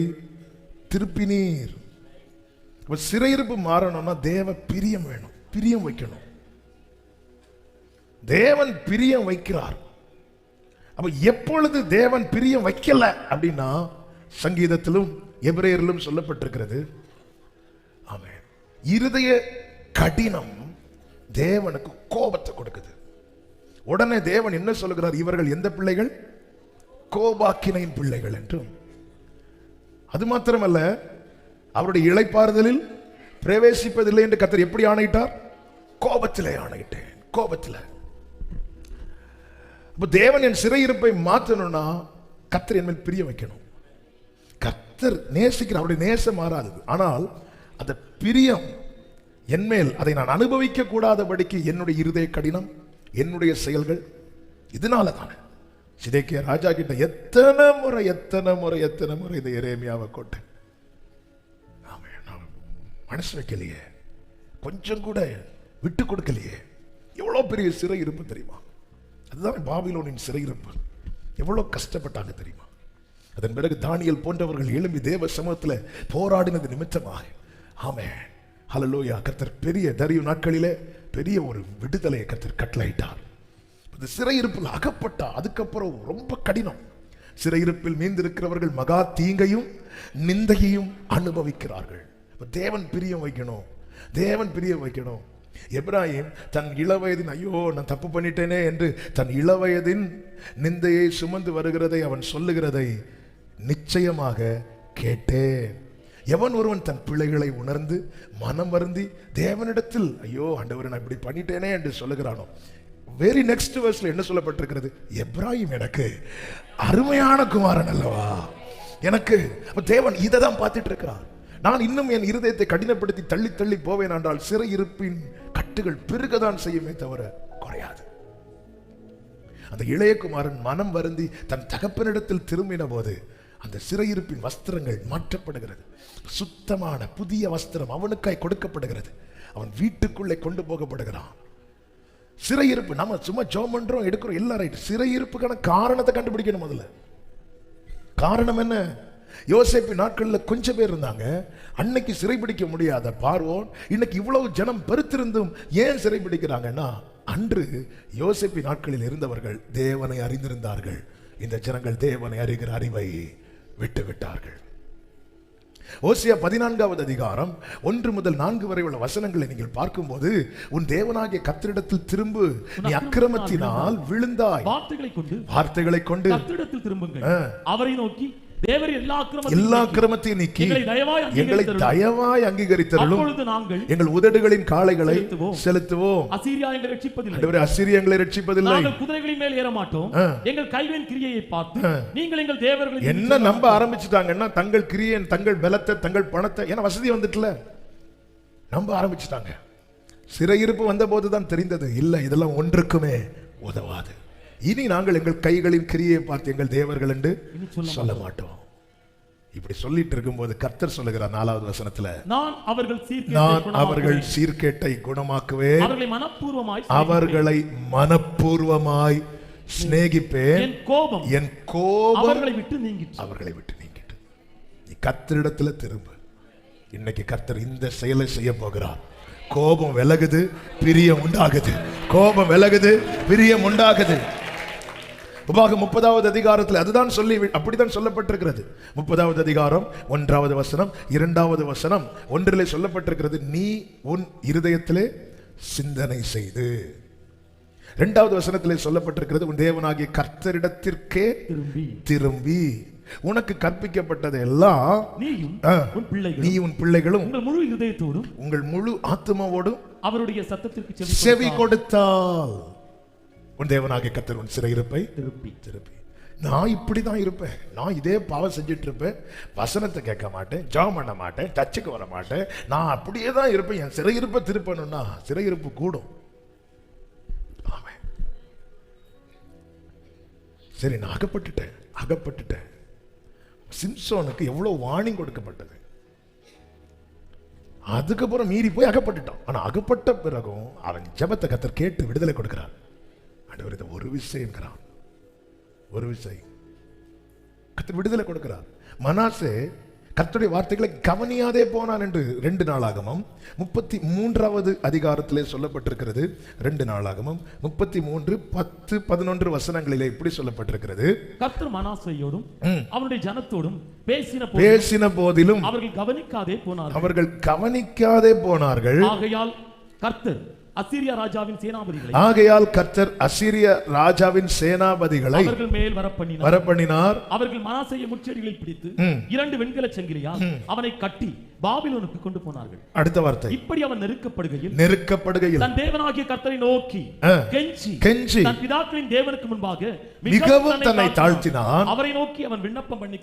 திருப்பினீர். சிறையிருப்பு மாறணும்னா தேவ பிரியம் வேணும், பிரியம் வைக்கணும். தேவன் பிரியம் வைக்கிறார். அப்ப எப்பொழுது தேவன் பிரியம் வைக்கல அப்படின்னா, சங்கீதத்திலும் எபிரேயரிலும் சொல்லப்பட்டிருக்கிறது. ஆமென். இருதய கடினம் தேவனுக்கு கோபத்தை கொடுக்குது. உடனே தேவன் என்ன சொல்லுகிறார்? இவர்கள் எந்த பிள்ளைகள்? கோபாக்கினையின் பிள்ளைகள் என்றும். அது மாத்திரமல்ல, அவருடைய இளைப்பாறுதலில் பிரவேசிப்பதில்லை என்று கர்த்தர் எப்படி ஆணையிட்டார்? கோபத்திலே ஆணையிட்டேன், கோபத்தில். தேவன் என் சிறையிருப்பை மாற்றணும்னா கர்த்தர் என் மேல் பிரிய வைக்கணும். கர்த்தர் நேசிக்கிற, அவருடைய நேசம் மாறாதது. ஆனால் அந்த பிரியம் என்மேல், அதை நான் அனுபவிக்க கூடாதபடிக்கு என்னுடைய இருதய கடினம், என்னுடைய செயல்கள், இதனால தானே சிதேக்கியா ராஜா கிட்ட எத்தனை முறை இந்த எரேமியாவை கொட்டேன். மனசு வைக்கலையே, கொஞ்சம் கூட விட்டு கொடுக்கலையே. எவ்வளவு பெரிய சிறை இருப்பு தெரியுமா? அதுதான் பாபிலோனின் சிறையிருப்பு. எவ்வளவு கஷ்டப்பட்டாங்க தெரியுமா? அதன் பிறகு தானியேல் போன்றவர்கள் எழும்பி தேவ சமூகத்தில் போராடினது நிமித்தமாக, ஆமென், ஹல்லேலூயா, கர்த்தர் பெரிய தரியு நாட்களிலே பெரிய ஒரு விடுதலையை கர்த்தர் கட்டளையிட்டார். இந்த சிறையிருப்பில் அகப்பட்டா அதுக்கப்புறம் ரொம்ப கடினம். சிறையிருப்பில் மீந்திருக்கிறவர்கள் மகா தீங்கையும் நிந்தையையும் அனுபவிக்கிறார்கள். தேவன் பிரியம் வைக்கணும், தேவன் பிரியம் வைக்கணும். எப்ராஹிம் தன் இளவயதின், ஐயோ நான் தப்பு பண்ணிட்டேனே என்று தன் இளவயதின் நிந்தையை சுமந்து வருகிறதை, அவன் சொல்லுகிறதை நிச்சயமாக கேட்டேன். எவன் ஒருவன் தன் பிள்ளைகளை உணர்ந்து மனம் வருந்தி தேவனிடத்தில், ஐயோ ஆண்டவரே நான் இப்படி பண்ணிட்டேனே என்று சொல்லுகிறானோ, வெரி நெக்ஸ்ட் வெர்ஸ்ல என்ன சொல்லப்பட்டிருக்கிறது? எப்ராஹிம் எனக்கு அருமையான குமாரன் அல்லவா. எனக்கு தேவன் இதை தான் பார்த்துட்டு இருக்கிறார். நான் இன்னும் என் இருதயத்தை கடினப்படுத்தி தள்ளி தள்ளி போவேன் என்றால் சிறையிருப்பின் கட்டுகள் பெருகதான் செய்யுமே தவிர குறையாது. அந்த இளையகுமாரன் மனம் வருந்தி தன் தகப்பனிடத்தில் திரும்பின போது அந்த சிறையிருப்பின் வஸ்திரங்கள் மாற்றப்படுகிறது. சுத்தமான புதிய வஸ்திரம் அவனுக்காய் கொடுக்கப்படுகிறது. அவன் வீட்டுக்குள்ளே கொண்டு போகப்படுகிறான். சிறையிருப்பு நம்ம சும்மா ஜோம் பண்றோம், எடுக்கிறோம், எல்லாம் ரைட். சிறையிருப்புக்கான காரணத்தை கண்டுபிடிக்கணும். முதல்ல காரணம் என்ன? யோசேப்பு நாட்களில் கொஞ்சம் பேர் இருந்தாங்க. அன்னைக்கு சிறைபிடிக்க முடியாத பார்வோன் இன்னைக்கு இவ்வளவு ஜனம் பெருத்திருந்தும் ஏன் சிறைபிடிக்கிறாங்கன்னா, அன்று யோசேப்பு நாட்களில் இருந்தவர்கள் தேவனை அறிந்திருந்தார்கள். இந்த ஜனங்கள் தேவனை அறிகிற அறிவை விட்டு விட்டார்கள். ஓசியா 14வது அதிகாரம் 1 முதல் 4 வரை உள்ள வசனங்களை நீங்கள் பார்க்கும்போது, உன் தேவனாகிய கர்த்தரிடத்தில் திரும்பு, நீ அக்கிரமத்தினால் விழுந்தாய். வார்த்தைகளை கொண்டு கர்த்தரிடத்தில் திரும்புங்கள். அவரை நோக்கி தேவரீர் எல்லா அக்கிரமத்தையும் நீக்கி எங்களை தயவாய் அங்கீகரித்தருளும். அப்பொழுது நாங்கள் எங்கள் உதடுகளின் காளைகளை செலுத்துவோம். அசீரியா எங்களை ரட்சிப்பதில்லை. ஆண்டவரே, அசீரியா எங்களை ரட்சிப்பதில்லை. நாங்கள் குதிரைகளின் மேல் ஏற மாட்டோம். எங்கள் கைகளின் கிரியையை பார்த்து நீங்கள் எங்கள் தேவர்களை என்ன நம்ப ஆரம்பிச்சுட்டாங்கன்னா தங்கள் கிரியை, தங்கள் பலத்தை, தங்கள் பணத்தை, ஏன்னா வசதி வந்துட்டுல நம்ப ஆரம்பிச்சுட்டாங்க. சிறையிருப்பு வந்த போதுதான் தெரிந்தது, இல்ல இதெல்லாம் ஒன்றுக்குமே உதவாது. இனி நாங்கள் எங்கள் கைகளின் கிரியை பார்த்து எங்கள் தேவர்கள் என்று சொல்ல மாட்டோம். இப்படி சொல்லிட்டு இருக்கும்போது கர்த்தர் சொல்லுகிறார் 4வது வசனத்துல, நான் அவர்கள் சீர்கேட்டை குணமாக்குவேன், அவர்களை மனப்பூர்வமாய் சிநேகிப்பேன், என் கோபம் அவர்களை விட்டு நீங்கிட்டு. நீ கர்த்தரிடத்துல திரும்ப. இன்னைக்கு கர்த்தர் இந்த செயலை செய்ய போகிறார். கோபம் விலகுது, பிரியம் உண்டாகுது. கோபம் விலகுது, பிரியம் உண்டாகுது. உபாகம் 30வது அதிகாரத்தில் அதுதான் சொல்லி, அப்படித்தான் சொல்லப்பட்டிருக்கிறது. 30வது அதிகாரம் 1வது வசனம் 2வது வசனம் 1 சொல்லப்பட்டிருக்கிறது, நீ உன் இருதயத்திலே சிந்தனை செய்து. 2வது வசனத்திலே சொல்லப்பட்டிருக்கிறது, உன் தேவனாகிய கர்த்தரிடத்திற்கே திரும்பி. உனக்கு கற்பிக்கப்பட்டது எல்லாம் நீ உன் பிள்ளைகளும் உங்கள் முழு இதயத்தோடும் உங்கள் முழு ஆத்துமாவோடும் அவருடைய சத்தத்திற்கு செவி கொடுத்தால் உன் தேவனாகிய கர்த்தர் உன் சிறையிருப்பை திருப்பி. நான் இப்படிதான் இருப்பேன், நான் இதே பாவம் செஞ்சுட்டு இருப்பேன், வசனத்தை கேட்க மாட்டேன், ஜெபம் பண்ண மாட்டேன், டச்சுக்கு வர மாட்டேன், நான் அப்படியே தான் இருப்பேன். என் சிறையிருப்பை திருப்பணும்னா சிறையிருப்பு கூடும். சரி, நான் அகப்பட்டுட்டேன். சிம்சோனுக்கு எவ்வளவு வார்னிங் கொடுக்கப்பட்டது. அதுக்கப்புறம் மீறி போய் அகப்பட்டுட்டான். ஆனா அகப்பட்ட பிறகும் அவன் ஜெபத்தை கர்த்தர் கேட்டு விடுதலை கொடுக்கிறார். ஆண்டவர் இதை ஒரு விஷயம் கர்த்தர் விடுதலை கொடுக்கிறார். மனாசே கர்த்தருடைய வார்த்தைகளை கவனியாதே போனான் என்று 2 நாளாகமம் 33வது அதிகாரத்திலே சொல்லப்பட்டிருக்கிறது. 2 நாளாகமம் 33 10 11 வசனங்களிலே இப்படி சொல்லப்பட்டிருக்கிறது, கர்த்தர் மனாசேயோடும் அவனுடைய ஜனத்தோடும் பேசின போதிலும் அவர்கள் கவனிக்காதே போனார்கள். ஆகையால் கர்த்தர் அசீரியா ராஜாவின் சேனாபதிகளை அவர்கள் மேல் வரப்பண்ணினார். அவர்கள் மனாசேயை முச்செடிகளில் பிடித்து 2 வெண்கல சங்கிலியால் அவனை கட்டி பாபிலோனுக்கு கொண்டு போனார்கள். அடுத்த வார்த்தை, இப்படி அவன் நெருக்கப்படுகையில் தன் தேவனாகிய கர்த்தரை நோக்கி கெஞ்சி தன் பிதாக்களின் தேவனுக்கு முன்பாக மிகவும் தன்னை தாழ்த்தினான். அவரை நோக்கி அவன் விண்ணப்பம் பண்ணி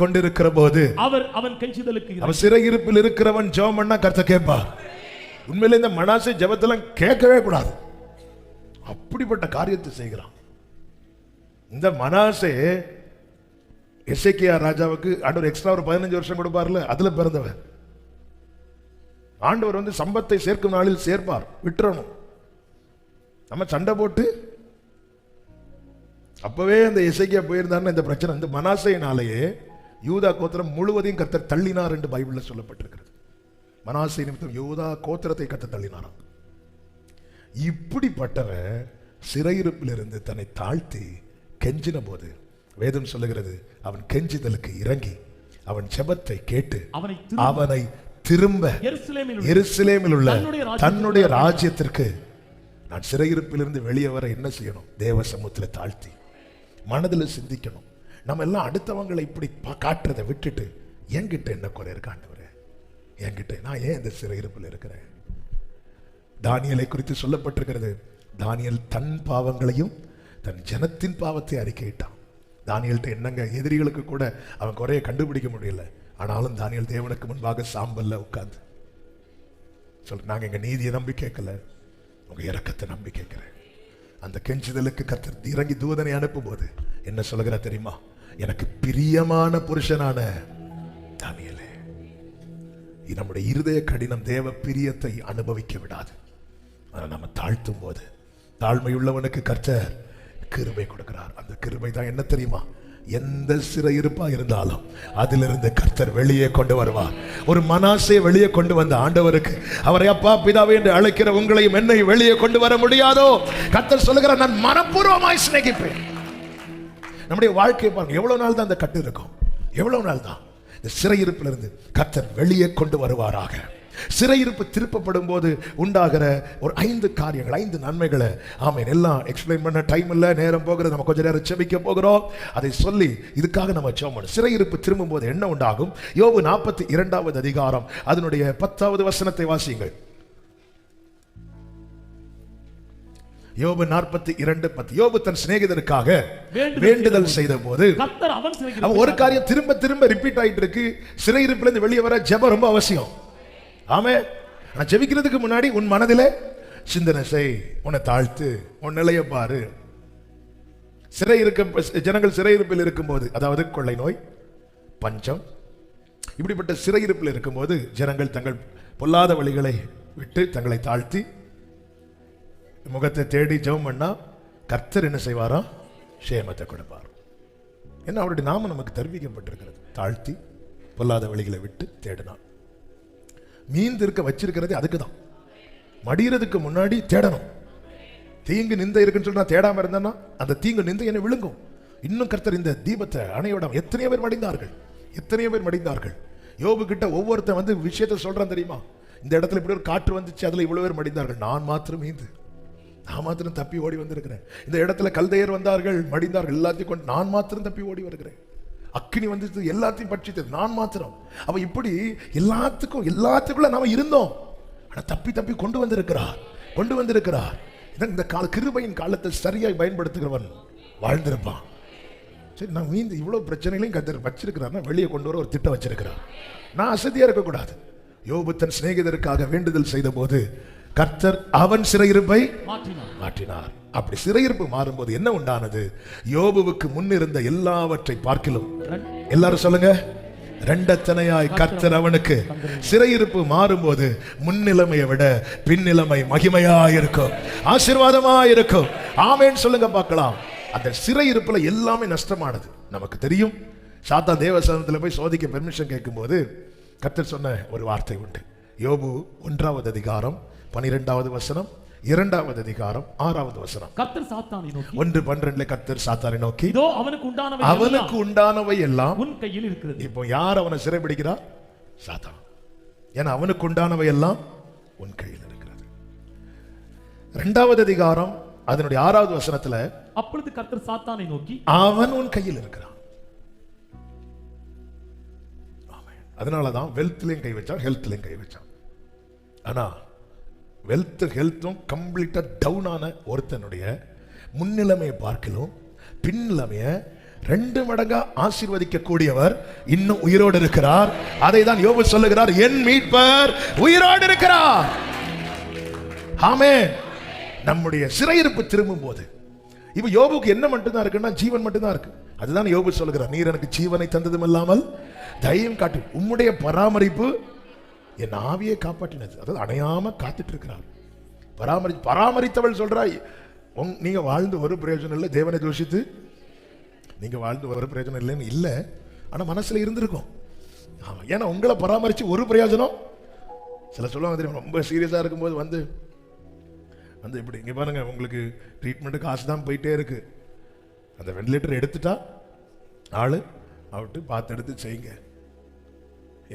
கொண்டிருக்கிற போது அவன் கெஞ்சுதலுக்கு அவன் சிறையிருப்பில் இருக்கிறவன் ஜெபம் பண்ணா கர்த்தர் கேட்பார். உண்மையிலே இந்த மனாசே ஜெபத்தெல்லாம் கேட்கவே கூடாது, அப்படிப்பட்ட காரியத்தை செய்கிறான். இந்த மனாசே எசேக்கியா ராஜாவுக்கு ஆண்டவர் எக்ஸ்ட்ரா ஒரு 15 வருஷம் கொடுப்பார்ல, அதுல பிறந்தவன். ஆண்டவர் சம்பத்தை சேர்க்கும் நாளில் சேர்ப்பார், விட்டுறணும். நம்ம சண்டை போட்டு அப்பவே அந்த எசேக்கியா போயிருந்தாருன்னு இந்த பிரச்சனை. இந்த மனாசேயினாலேயே யூதா கோத்திரம் முழுவதையும் கர்த்தர் தள்ளினார் என்று பைபிள்ல சொல்லப்பட்டிருக்கிறது. மனாசே நிமித்தம் யூதா கோத்திரத்தை கர்த்தர் தள்ளினாராம். இப்படிப்பட்டவன் சிறையிருப்பிலிருந்து தன்னை தாழ்த்தி கெஞ்சின போது வேதம் சொல்லுகிறது, அவன் கெஞ்சிதலுக்கு இறங்கி அவன் ஜெபத்தை கேட்டு அவனை திரும்ப எருசலேமில் உள்ள தன்னுடைய ராஜ்யத்திற்கு, நான் சிறையிருப்பிலிருந்து வெளியே வர என்ன செய்யணும்? தேவ சமூகத்தில் தாழ்த்தி மனதில் சிந்திக்கணும். நம்ம எல்லாம் அடுத்தவங்களை இப்படி காட்டுறதை விட்டுட்டு, என்கிட்ட என்ன குறை இருக்காண்டவரே, என்கிட்ட நான் ஏன் இந்த சிறையிருப்பில் இருக்கிறேன்? தானியேலை குறித்து சொல்லப்பட்டிருக்கிறது, தானியேல் தன் பாவங்களையும் தன் ஜனத்தின் பாவத்தை அறிக்கையிட்டான். தானியேல்ட்ட என்னங்க, எதிரிகளுக்கு கூட அவன் குறைய கண்டுபிடிக்க முடியல. ஆனாலும் தானியேல் தேவனுக்கு முன்பாக சாம்பல்ல உட்கார்ந்து நாங்க எங்க நீதியை நம்பி கேட்கல, உங்க இரக்கத்தை நம்பி கேட்கிறேன். அந்த கெஞ்சுதலுக்கு கர்த்தர் இறங்கி தூதனை அனுப்பும் போது என்ன சொல்லுகிற தெரியுமா? எனக்கு பிரியமான புருஷனான தானியேலே, நம்முடைய இருதய கடினம் தேவ பிரியத்தை அனுபவிக்க விடாது. ஆனால் நம்ம தாழ்த்தும் போது தாழ்மையுள்ளவனுக்கு கர்த்தர் கிருபை கொடுக்கிறார். அந்த கிருபை தான் என்ன தெரியுமா? எந்த சிறையிருப்பா இருந்தாலும் அதிலிருந்து கர்த்தர் வெளியே கொண்டு வருவார். ஒரு மனாசே வெளியே கொண்டு வந்த ஆண்டவருக்கு அவரை அப்பா பிதாவே என்று அழைக்கிற உங்களையும் என்னை வெளியே கொண்டு வர முடியாதோ? கர்த்தர் சொல்லுகிறார், நான் மனப்பூர்வமாய் சிநேகிப்பேன். நம்முடைய வாழ்க்கையை பாருங்க, எவ்வளவு நாள் தான் அந்த கட்டு இருக்கும்? எவ்வளவு நாள் தான்? இந்த சிறையிருப்பிலிருந்து கர்த்தர் வெளியே கொண்டு வருவாராக. சிறையிருப்பு திருப்பப்படும் போது உண்டாகிற ஒரு 5 காரியங்கள், 5 நன்மைகளை ஆமென் எல்லாம் எக்ஸ்பிளைன் பண்ண டைம் இல்ல, நேரம் போகிறது. நம்ம கொஞ்ச நேரம் செபிக்க போகிறோம். அதை சொல்லி இதுக்காக நம்ம ஜெபம் பண்ணணும். சிறையிருப்பு திரும்பும் போது என்ன உண்டாகும்? யோபு 42வது அதிகாரம் அதனுடைய 10வது வசனத்தை வாசியுங்கள். யோபு 42:10. யோபு தன் சிநேகிதருக்காக வேண்டுதல் செய்த போது அவன் ஒரு காரியம் திரும்ப திரும்ப ரிப்பீட் ஆயிட்டு இருக்கு. சிறையிருப்புல இருந்து வெளியே வர ஜெபம் ரொம்ப அவசியம். ஆமென். நான் ஜெபிக்கிறதுக்கு முன்னாடி உன் மனதிலே சிந்தனை செய், உன்னை தாழ்த்து, உன் நிலையை பாரு. ஜனங்கள் சிறையிருப்பில் இருக்கும்போது, அதாவது கொள்ளை நோய், பஞ்சம், இப்படிப்பட்ட சிறையிருப்பில் இருக்கும்போது ஜனங்கள் தங்கள் பொல்லாத வழிகளை விட்டு தங்களை தாழ்த்தி முகத்தை தேடி ஜெபம் பண்ணா கர்த்தர் என்ன செய்வாரா? சேமத்தை கொடுப்பார். என்ன அவருடைய நாமம் நமக்கு தெரிவிக்கப்பட்டிருக்கிறது. தாழ்த்தி பொல்லாத வழிகளை விட்டு தேடினான். மீந்து இருக்க வச்சிருக்கிறது அதுக்கு தான். மடிகிறதுக்கு முன்னாடி தேடணும். தீங்கு நிந்தை இருக்குன்னு சொல்லி நான் தேடாம இருந்தேன்னா அந்த தீங்கு நிந்தை என்னை விழுங்கும். இன்னும் கர்த்தர் இந்த தீபத்தை அணையோட எத்தனையோ பேர் மடிந்தார்கள், எத்தனையோ பேர் மடிந்தார்கள். யோபு கிட்ட ஒவ்வொருத்தன் வந்து விஷயத்தை சொல்றான் தெரியுமா? இந்த இடத்துல இப்படி ஒரு காற்று வந்துச்சு, அதுல இவ்வளவு பேர் மடிந்தார்கள், நான் மாத்திரம் மீந்து, நான் மாத்திரம் தப்பி ஓடி வந்திருக்கிறேன். இந்த இடத்துல கல்தையர் வந்தார்கள், மடிந்தார்கள், எல்லாத்தையும் கொண்டு நான் மாத்திரம் தப்பி ஓடி வருகிறேன். அக்கினி வந்து எல்லாத்தையும் பட்சித்தது, நான் மாத்திரம். அவ இப்படி எல்லாத்துக்குள்ள நாம இருந்தோம். ஆனா தப்பி தப்பி கொண்டு வந்திருக்கிறார். இந்த கிருபையின் காலத்தை சரியாய் பயன்படுத்துகிறவன் வாழ்ந்திருப்பான். சரி, நான் மீந்து இவ்வளவு பிரச்சனைகளையும் கர்த்தர் வச்சிருக்கிறார், வெளியே கொண்டு வர ஒரு திட்டம் வச்சிருக்கிறார். நான் அசதியா இருக்கக்கூடாது. யோபு தன் சிநேகிதருக்காக வேண்டுதல் செய்த போது கர்த்தர் அவன் சிறையிருப்பை மாற்றினார். அப்படி சிறையிருப்பு மாறும்போது என்ன உண்டானது? யோபுவுக்கு முன்னிருந்த எல்லாவற்றை பார்க்கிலும், எல்லாரும் சொல்லுங்க, இரண்டத்தனையாய் கர்த்தர் அவனுக்கு. சிறையிருப்பு மாறும்போது முன்னிலைமையை விட பின்னிலைமை மகிமையாயிருக்கும், ஆசீர்வாதமாயிருக்கும். ஆமென் சொல்லுங்க பார்க்கலாம். அந்த சிறையிருப்புல எல்லாமே நஷ்டமானது நமக்கு தெரியும். சாத்தான் தேவசனத்துல போய் சோதிக்க பெர்மிஷன் கேட்கும் போது கர்த்தர் சொன்ன ஒரு வார்த்தை உண்டு. யோபு 1வது அதிகாரம் 12வது வசனம், 2வது அதிகாரம் 6வது வசனம். கர்த்தர் சாத்தானை நோக்கி, 1:12 கர்த்தர் சாத்தானை நோக்கி, இதோ அவனுக்கு உண்டானவை எல்லாம் உன் கையில் இருக்கிறது. இப்போ யார் அவனை சிறைபிடிக்கிறார்? சாத்தான். ஏன்னா அவனுக்கு உண்டானவை எல்லாம் உன் கையில் இருக்கிறது. 2வது அதிகாரம் அதனுடைய 6வது வசனத்துல, அப்பொழுது கர்த்தர் சாத்தானை நோக்கி, அவன் உன் கையில் இருக்கிறான். அதனாலதான் வெல்த்லயும் கை வச்சான், ஹெல்த்லயும் கை வச்சான். ஆனா வெல்த் ஹெல்த்தும் கம்ப்ளீட்டா டவுன் ஆன ஒருத்தனுடைய முன்னிலைமையை பார்க்கலும் பின்னிலைமையை 2 மடங்கா ஆசீர்வதிக்க கூடியவர் இன்னும் உயிரோடு இருக்கிறார். அதை தான் யோபு சொல்லுகிறார், என் மீட்பர் உயிரோடு இருக்கிறார். ஆமென். நம்முடைய சிறையிருப்பு திரும்பும் போது இப்ப யோபுக்கு என்ன மட்டும்தான் இருக்குன்னா ஜீவன் மட்டும்தான் இருக்கு. அதுதான் யோபு சொல்லுகிறார், நீர் எனக்கு ஜீவனை தந்ததும் இல்லாமல் தைரியம் காட்டு, உம்முடைய பராமரிப்பு என் ஆவியை காப்பாற்றினது. அதாவது அணையாம காத்துட்டு இருக்கிறார். பராமரித்தவள் சொல்றாய், நீங்க வாழ்ந்து ஒரு பிரயோஜனம் இல்லை, தேவனை தூஷித்து நீங்க வாழ்ந்து ஒரு பிரயோஜனம் இல்லைன்னு இல்லை. ஆனா மனசுல இருந்திருக்கும். ஏன்னா உங்களை பராமரிச்சு ஒரு பிரயோஜனம். சில சொல்லுவாங்க தெரியும், ரொம்ப சீரியஸா இருக்கும்போது வந்து இப்படி இங்க பாருங்க, உங்களுக்கு ட்ரீட்மெண்ட் காசு தான் போயிட்டே இருக்கு, அந்த வெண்டிலேட்டர் எடுத்துட்டா ஆளு அவுட்டு, பார்த்து எடுத்து செய்யுங்க.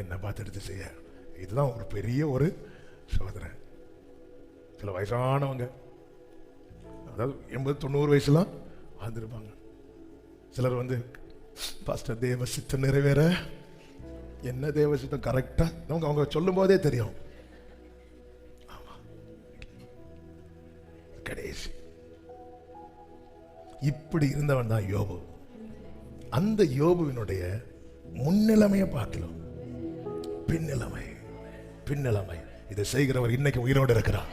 என்ன பார்த்து எடுத்து செய்ய? இதுதான் ஒரு பெரிய ஒரு சோதனை. சில வயசானவங்க, அதாவது 80-90 வயசுலாம் வாழ்ந்துருப்பாங்க. சிலர் வந்து பாஸ்டர் தேவ சித்தம் நிறைவேற, என்ன தேவ சித்தம் கரெக்டா அவங்க சொல்லும் போதே தெரியும். கடைசி இப்படி இருந்தவன் தான் யோபு. அந்த யோபுவினுடைய முன்னிலைமையை பார்க்கலாம், பின்னிலைமை இதை செய்கிறவர் இன்னைக்கு உயிரோடு இருக்கிறார்.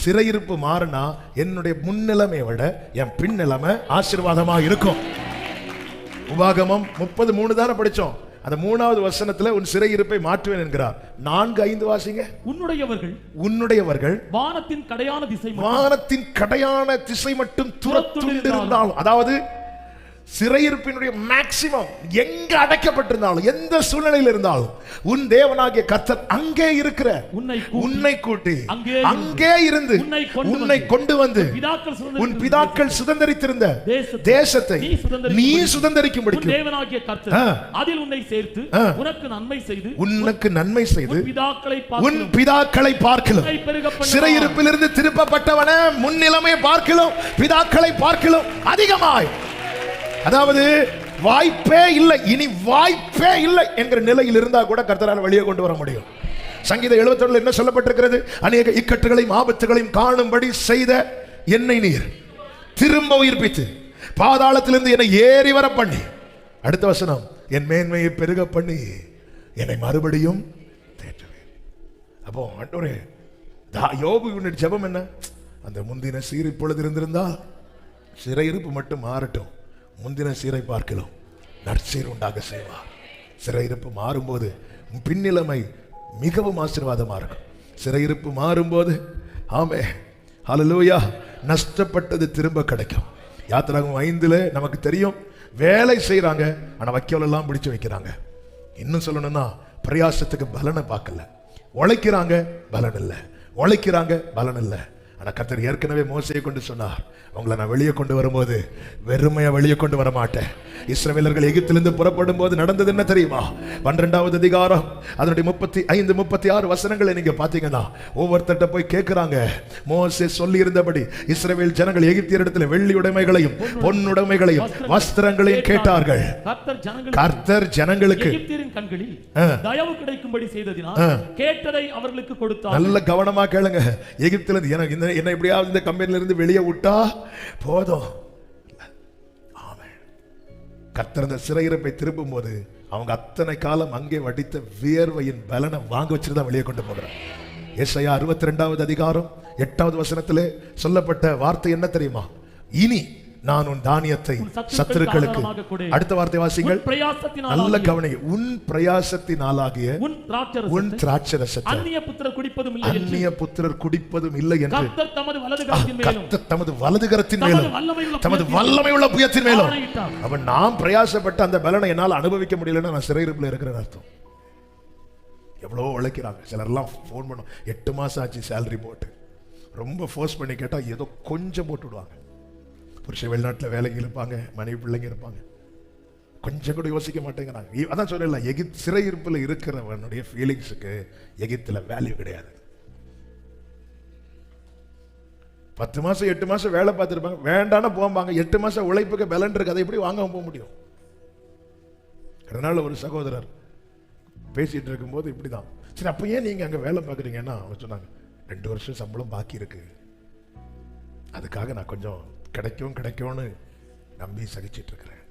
சிறையிருப்பு மாறினா என்னுடைய முன்னிலைமையை விட என் பின்னிலைமை ஆசீர்வாதமாக இருக்கும். உபாகமம் 30:3 தானே படிச்சோம். அந்த 3வது வசனத்துல உன் சிறையிருப்பை மாற்றுவேன் என்கிறார். 4-5 வாசிங்க. உன்னுடையவர்கள் வானத்தின் கடையான திசை மட்டும் துரத்துண்டிருந்தாலும், அதாவது சிறையிருப்பினுடைய மேக்சிமம் எங்க அடைக்கப்பட்டிருந்தாலும் எந்த சூழ்நிலையில் இருந்தாலும் உன் தேவனாகிய கர்த்தர் அங்கே இருக்கிற உன்னை கூட்டி அங்கே இருந்து உன்னை கொண்டு வந்து உன் பிதாக்கள் சுதந்தரித்திருந்த தேசத்தை நீ சுதந்தரிக்கும்படி தேவனாகிய கர்த்தர் அதில் உன்னை சேர்த்து உனக்கு நன்மை செய்து உன் பிதாக்களை பார்க்கலாம் சிறையிருப்பிலிருந்து திருப்பப்பட்டவன முன்னிலைமை பார்க்கலாம் பிதாக்களை பார்க்கலாம் அதிகமாய், அதாவது வாய்ப்பே இல்லை, இனி வாய்ப்பே இல்லை என்கிற நிலையில் இருந்தா கூட கர்த்தரால் வெளியே கொண்டு வர முடியும். சங்கீதம் 71 என்ன சொல்லப்பட்டிருக்கிறது? அநேக இக்கட்டுகளையும் ஆபத்துகளையும் காணும்படி செய்த என்னை நீர் திரும்ப உயிர்ப்பித்து பாதாளத்திலிருந்து என்னை ஏறி வர பண்ணி, அடுத்த வசனம், என் மேன்மையை பெருக பண்ணி என்னை மறுபடியும் தேற்றுவேன். அப்போ ஆண்டவரே, யோபு ஜெபம் என்ன? அந்த முந்தின சீர் இப்பொழுது இருந்திருந்தால் சிறையிருப்பு மட்டும் மாறட்டும், முந்தின சீரை பார்க்கலாம் நற்சீர் உண்டாக செய்வார். சிறையிருப்பு மாறும்போது பின்னிலைமை மிகவும் ஆசீர்வாதமா இருக்கும். சிறையிருப்பு மாறும்போது ஆமே ஹல்லேலூயா, நஷ்டப்பட்டது திரும்ப கிடைக்கும். யாத்திராகமம் 5 நமக்கு தெரியும், வேலை செய்யறாங்க ஆனா வைக்கோல் எல்லாம் பிடிச்சு வைக்கிறாங்க. இன்னும் சொல்லணும்னா பிரயாசத்துக்கு பலனை பார்க்கல, உழைக்கிறாங்க பலன் இல்லை, உழைக்கிறாங்க பலன் இல்லை. ஆனா கர்த்தர் ஏற்கனவே மோசையை கொண்டு சொன்னார், உங்களை நான் வெளியே கொண்டு வரும்போது வெறுமையா வெளியே கொண்டு வர மாட்டேன். இஸ்ரவேலர்கள் எகிப்திலிருந்து புறப்படும் போது நடந்தது என்ன தெரியுமா? 12வது அதிகாரம் அதனுடைய 35, 36 வசனங்களை நீங்க பாத்தீங்கன்னா ஒவ்வொருத்தட்ட போய் கேட்கிறாங்க. மோசே சொல்லி இருந்தபடி இஸ்ரவேல் ஜனங்கள் எகிப்தியரிடத்தில் வெள்ளி உடைமைகளையும் பொன்னுடைமைகளையும் வஸ்திரங்களையும் கேட்டார்கள். கர்த்தர் ஜனங்களுக்கு தயவு கிடைக்கும்படி செய்ததினால் கேட்டதை அவர்களுக்கு கொடுத்தார். நல்ல கவனமா கேளுங்க. எகிப்திலிருந்து என்ன எப்படியாவது இந்த கம்பெனில இருந்து வெளியே விட்டா போதும். கர்த்தர் அந்த சிறையிருப்பை திருப்பும் போது அவங்க அத்தனை காலம் அங்கே வடித்த வியர்வையின் பலனை வாங்க வச்சுட்டு தான் வெளியே கொண்டு போகிறார். ஏசாயா 62வது அதிகாரம் 8வது வசனத்திலே சொல்லப்பட்ட வார்த்தை என்ன தெரியுமா? இனி நான் உன் தானியத்தை சத்துருக்களுக்கு, அடுத்த வார்த்தை வாசிங்கள், நல்ல கவனிங்க, உன் பிரயாசத்தினாலாகிய உன் திராட்சரசத்தை அந்நிய புத்திரர் குடிப்பதும் இல்லை என்று கர்த்தர் தமது வலதுகரத்தின் மேலும் தமது வல்லமை உள்ள புயத்தின் மேலும் அவன் நாம் பிரயாசப்பட்ட அந்த பலனை என்னால் அனுபவிக்க முடியலன்னு நான் சிறையிருப்பில் இருக்கிற அர்த்தம். எவ்வளோ உழைக்கிறாங்க. சிலர்லாம் ஃபோன் பண்ணும், 8 மாசம் ஆச்சு சேலரி போட்டு, ரொம்ப ஃபோர்ஸ் பண்ணி கேட்டா ஏதோ கொஞ்சம் போட்டு விடுவாங்க. புருஷன் வெளிநாட்டில் வேலைக்கு இருப்பாங்க, மனைவி பிள்ளைங்க இருப்பாங்க, கொஞ்சம் கூட யோசிக்க மாட்டேங்கிறாங்க. அதான் சொல்லல, சிறையிருப்பில் இருக்கிறவனுடைய ஃபீலிங்ஸுக்கு எகிப்தில் வேல்யூ கிடையாது. 10 மாசம் 8 மாசம் வேலை பார்த்துருப்பாங்க, வேண்டான போவாங்க. 8 மாசம் உழைப்புக்கு பலன் இருக்கு, அதை எப்படி வாங்காம போக முடியும்? அதனால ஒரு சகோதரர் பேசிட்டு இருக்கும்போது இப்படிதான், சரி அப்ப ஏன் நீங்க அங்க வேலை பார்க்குறீங்கன்னா அவங்க சொன்னாங்க, 2 வருஷம் சம்பளம் பாக்கி இருக்கு, அதுக்காக நான் கொஞ்சம் கிடைக்கும்னு நம்பி சகிச்சிட்டு இருக்கிறேன்.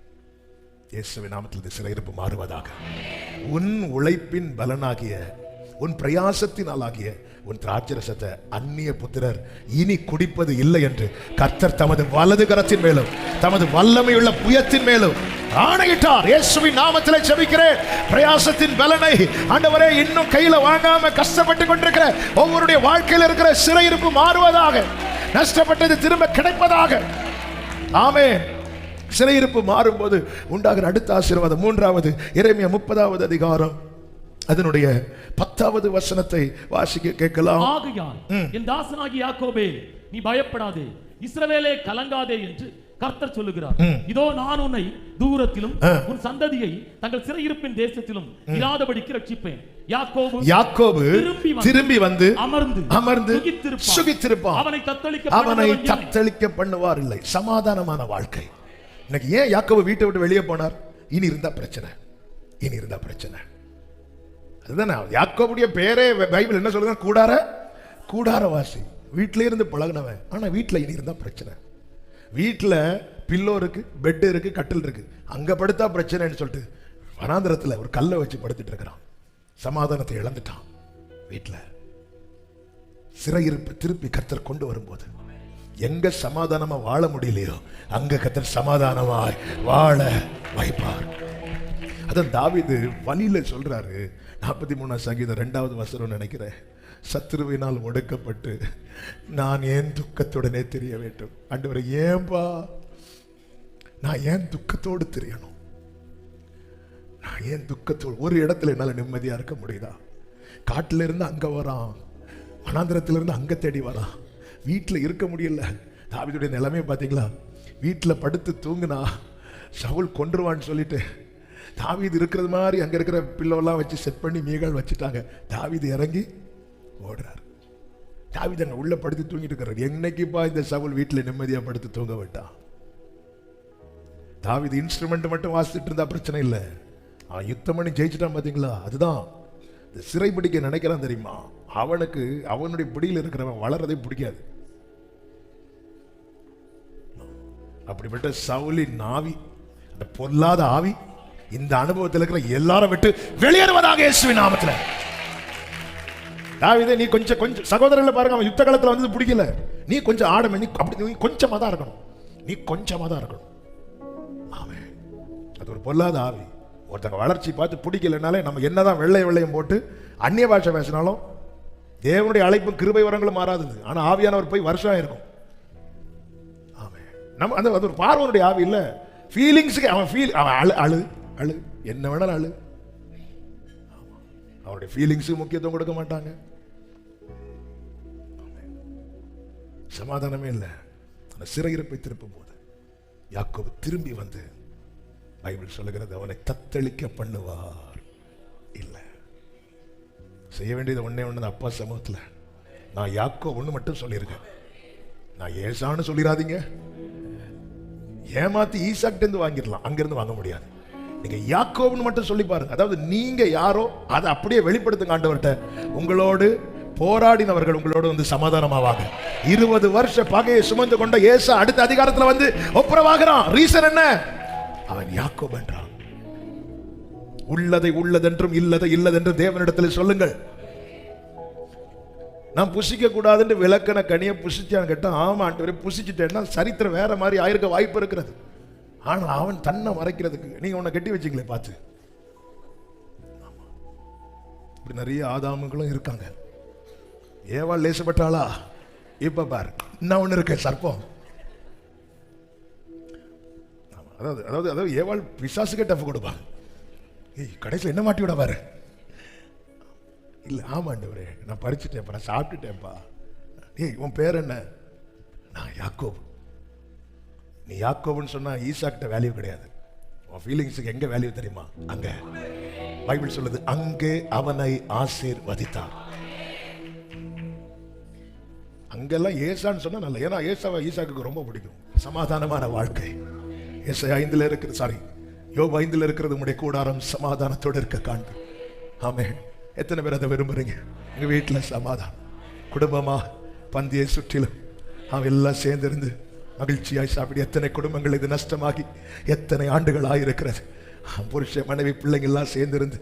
இயேசுவின் நாமத்தில் இந்த சிறையிருப்பு மாறுவதாக. உன் உழைப்பின் பலனாகிய உன் பிரயாசத்தினாலாகிய உன் திராட்சரசத்தை அந்நிய புத்திரர் இனி குடிப்பது இல்லை என்று கர்த்தர் தமது வலது கரத்தின் மேலும் தமது வல்லமையுள்ள புயத்தின் மேலும் ஆணையிட்டார். இயேசுவின் நாமத்திலே ஜெபிக்கிறேன். பிரயாசத்தின் பலனை ஆண்டவரே இன்னும் கையில வாங்காம கஷ்டப்பட்டு கொண்டிருக்கிற ஒவ்வொருடைய வாழ்க்கையில் இருக்கிற சிறையிருப்பு மாறுவதாக, நஷ்டப்பட்டது திரும்ப கிடைப்பதாக. ஆமென். சிறையிருப்பு மாறும்போது உண்டாகிற அடுத்த ஆசீர்வாதம் 3வது எரேமியா 30வது அதிகாரம் அதனுடைய 10வது வசனத்தை வாசிக்க கேட்கலாம். ஆகையால் என் தாசனாகிய யாக்கோபே நீ பயப்படாதே, இஸ்ரவேலே கலங்காதே என்று கர்த்தர் சொல்லுகிறார். இதோ நான் உன்னை தூரத்திலும் உன் சந்ததியை தங்கள் சிறையிருப்பின் தேசத்திலும் இராதபடிக்கு ரட்சிப்பேன். யாக்கோபு திரும்பி வந்து அமர்ந்து சுகித்திருப்பான், அவனை தத்தளிக்க பண்ணுவார் இல்லை. சமாதானமான வாழ்க்கை. இன்னைக்கு ஏன் யாக்கோபு வீட்டை விட்டு வெளியே போனார்? இனி இருந்தா பிரச்சனை. அதுதான் யாக்கோபுடைய பேரே பைபிள் என்ன சொல்லுங்க? கூடாரவாசி. வீட்டிலே இருந்து பழகினவன், ஆனா வீட்டுல இனி இருந்தா பிரச்சனை. வீட்டுல பில்லோ இருக்கு, பெட் இருக்கு, கட்டில் இருக்கு, அங்க படுத்தா பிரச்சனைன்னு சொல்லிட்டு வனாந்திரத்துல ஒரு கல்லை வச்சு படுத்துட்டு இருக்கிறான். சமாதானத்தை இழந்துட்டான். வீட்டுல சிறையிருப்பு திருப்பி கர்த்தர் கொண்டு வரும்போது எங்க சமாதானமா வாழ முடியலையோ அங்க கர்த்தர் சமாதானமாய் வாழ வைப்பார். அதான் தாவீது வழியில சொல்றாரு, 43 சங்கீதம் 2வது வசனம் நினைக்கிறேன், சத்துருவினால் ஒடுக்கப்பட்டு நான் ஏன் துக்கத்துடனே தெரிய வேண்டும். ஆண்டவரே ஏன்பா நான் ஏன் துக்கத்தோடு தெரியணும்? நான் ஏன் துக்கத்தோடு? ஒரு இடத்துல என்னால நிம்மதியா இருக்க முடியுதா? காட்டுல இருந்து அங்க வரான், வனாந்திரத்துல இருந்து அங்க தேடி வரான், வீட்டுல இருக்க முடியல. தாவீதுடைய நிலைமையை பார்த்தீங்களா? வீட்டுல படுத்து தூங்குனா சவுல் கொன்றுவான்னு சொல்லிட்டு தாவீது இருக்கிறது மாதிரி அங்க இருக்கிற பில்லோலாம் வச்சு செட் பண்ணி மீகால் வச்சுட்டாங்க. தாவீது இறங்கி ஓடுறாரு. தாவீது அங்க உள்ள படுத்து தூங்கிட்டு இருக்கிறார். என்னைக்குப்பா இந்த சவுல் வீட்டுல நிம்மதியா படுத்து தூங்க விட்டான்? தாவீது இன்ஸ்ட்ருமெண்ட் மட்டும் வாசிச்சுட்டு இருந்தா பிரச்சனை இல்லை, அவன் யுத்தம் பண்ணி ஜெயிச்சுட்டான். பாத்தீங்களா? அதுதான் சிறை பிடிக்க நினைக்கிறான் தெரியுமா? அவனுக்கு அவனுடைய பிடியில் இருக்கிறவன் வளர்றதே பிடிக்காது. அப்படிப்பட்ட சவுலின் ஆவி, அந்த பொல்லாத ஆவி இந்த அனுபவத்தில் இருக்கிற எல்லாரும் விட்டு வெளியேறுவதாக இயேசுவின் நாமத்தில். தாவீதே, நீ கொஞ்சம் சகோதரர்களை பாருங்க, அவன் யுத்த காலத்தில் வந்து பிடிக்கல, நீ கொஞ்சம் ஆடமே, நீ அப்படி நீ கொஞ்சமா தான் இருக்கணும், நீ கொஞ்சமா தான் இருக்கணும். ஆமே, அது ஒரு பொல்லாத ஆவி. ஒருத்தங்க வளர்ச்சி பார்த்து பிடிக்கலனாலே நம்ம என்னதான் வெள்ளையும் போட்டு அந்நிய பாஷை பேசினாலும் தேவனுடைய அழைப்பும் கிருபை வரங்களும் மாறாதது. ஆனா ஆவியானவர் போய் வருஷம் இருக்கும். ஆமே, நம்ம அந்த அது ஒரு பார்வனுடைய ஆவி இல்ல, ஃபீலிங்ஸுக்கு அவன் அழு அழு என்ன வேணாலும் அழு. அவருடைய ஃபீலிங்ஸுக்கு முக்கியத்துவம் கொடுக்க மாட்டாங்க. சமாதானமே இல்லை. அந்த சிறையிருப்பை திருப்பும் போது யாக்கோபு திரும்பி வந்து பைபிள் சொல்லுகிறது அவனை தத்தளிக்க பண்ணுவார் இல்லை. செய்ய வேண்டியது ஒண்ணு அப்பா சமூகத்தில் நான் யாக்கோபு ஒண்ணு மட்டும் சொல்லியிருக்கேன், நான் ஏசான்னு சொல்லிடாதீங்க. ஏமாத்தி ஈசாக்கிட்ட வாங்கிடலாம், அங்கிருந்து வாங்க முடியாது. நீங்க யாக்கோபுன்னு மட்டும் சொல்லி பாருங்க. அதாவது நீங்க யாரோ அதை அப்படியே வெளிப்படுத்துங்க ஆண்டவர்கிட்ட. உங்களோடு போராடினவர்கள் உங்களோடு வந்து சமாதானமாவாங்க. 20 வருஷ பகையை சுமந்து கொண்ட ஏசா அடுத்த அதிகாரத்தில் வந்து ஒப்புரவாகிறான். ரீசன் என்ன? அவன் யாக்கோபு என்றான். உள்ளதை உள்ளதென்றும் இல்லதை இல்லதென்றும் தேவனிடத்தில் சொல்லுங்கள். நான் புசிக்க கூடாதுன்னு விளக்கண கனியை புசிச்சான்னு கேட்டா, ஆமா ஆண்டவரே புசிச்சுட்டேன்னா சரித்திரம் வேற மாதிரி ஆயிருக்க வாய்ப்பு இருக்கிறது. ஆனா அவன் தன்னை மறைக்கிறதுக்கு நீங்க உன்னை கட்டி வச்சிங்களே பார்த்து. இப்படி நிறைய ஆதாமுகளும் இருக்காங்க. ஏவாள் லேசப்பட்டாளா? இப்ப பாரு, நான் ஒண்ணு இருக்க சர்ப்பம். அதாவது ஏவாள் பிசாசுக்கே டஃப் கொடுப்பாங்க. கடைசியில் என்ன மாட்டி விட பாரு. இல்ல ஆமாண்டவரே, நான் பறிச்சுட்டேன்ப்பா, நான் சாப்பிட்டுட்டேன்ப்பா. ஏய், உன் பேர் என்ன? நான் யாக்கோபு. நீ யாக்கோபுன்னு சொன்னா ஈசாக்கிட்ட வேல்யூ கிடையாது. உன் ஃபீலிங்ஸுக்கு எங்க வேல்யூ தெரியுமா? அங்க பைபிள் சொல்லுது, அங்கே அவனை ஆசீர்வதித்தார். அங்கெல்லாம் ஏசான்னு சொன்னா நல்ல, ஏன்னா ஏசாவை ஈசாக்கு ரொம்ப பிடிக்கும். சமாதானமான வாழ்க்கை. ஏசாயா 5 இருக்கிறது, சாரி யோபு 5 இருக்கிறது, உங்களுடைய கூடாரம் சமாதானத்தோடு இருக்க காண்பு. ஆமே, எத்தனை பேர் அதை விரும்புறீங்க? உங்க வீட்டில் சமாதானம், குடும்பமா பந்தியை சுற்றிலும் அவன் எல்லாம் சேர்ந்திருந்து மகிழ்ச்சியாய் சாப்பிடு. எத்தனை குடும்பங்கள் இது நஷ்டமாகி எத்தனை ஆண்டுகள் ஆயிருக்கிறது. புருஷ மனைவி பிள்ளைங்க எல்லாம் சேர்ந்திருந்து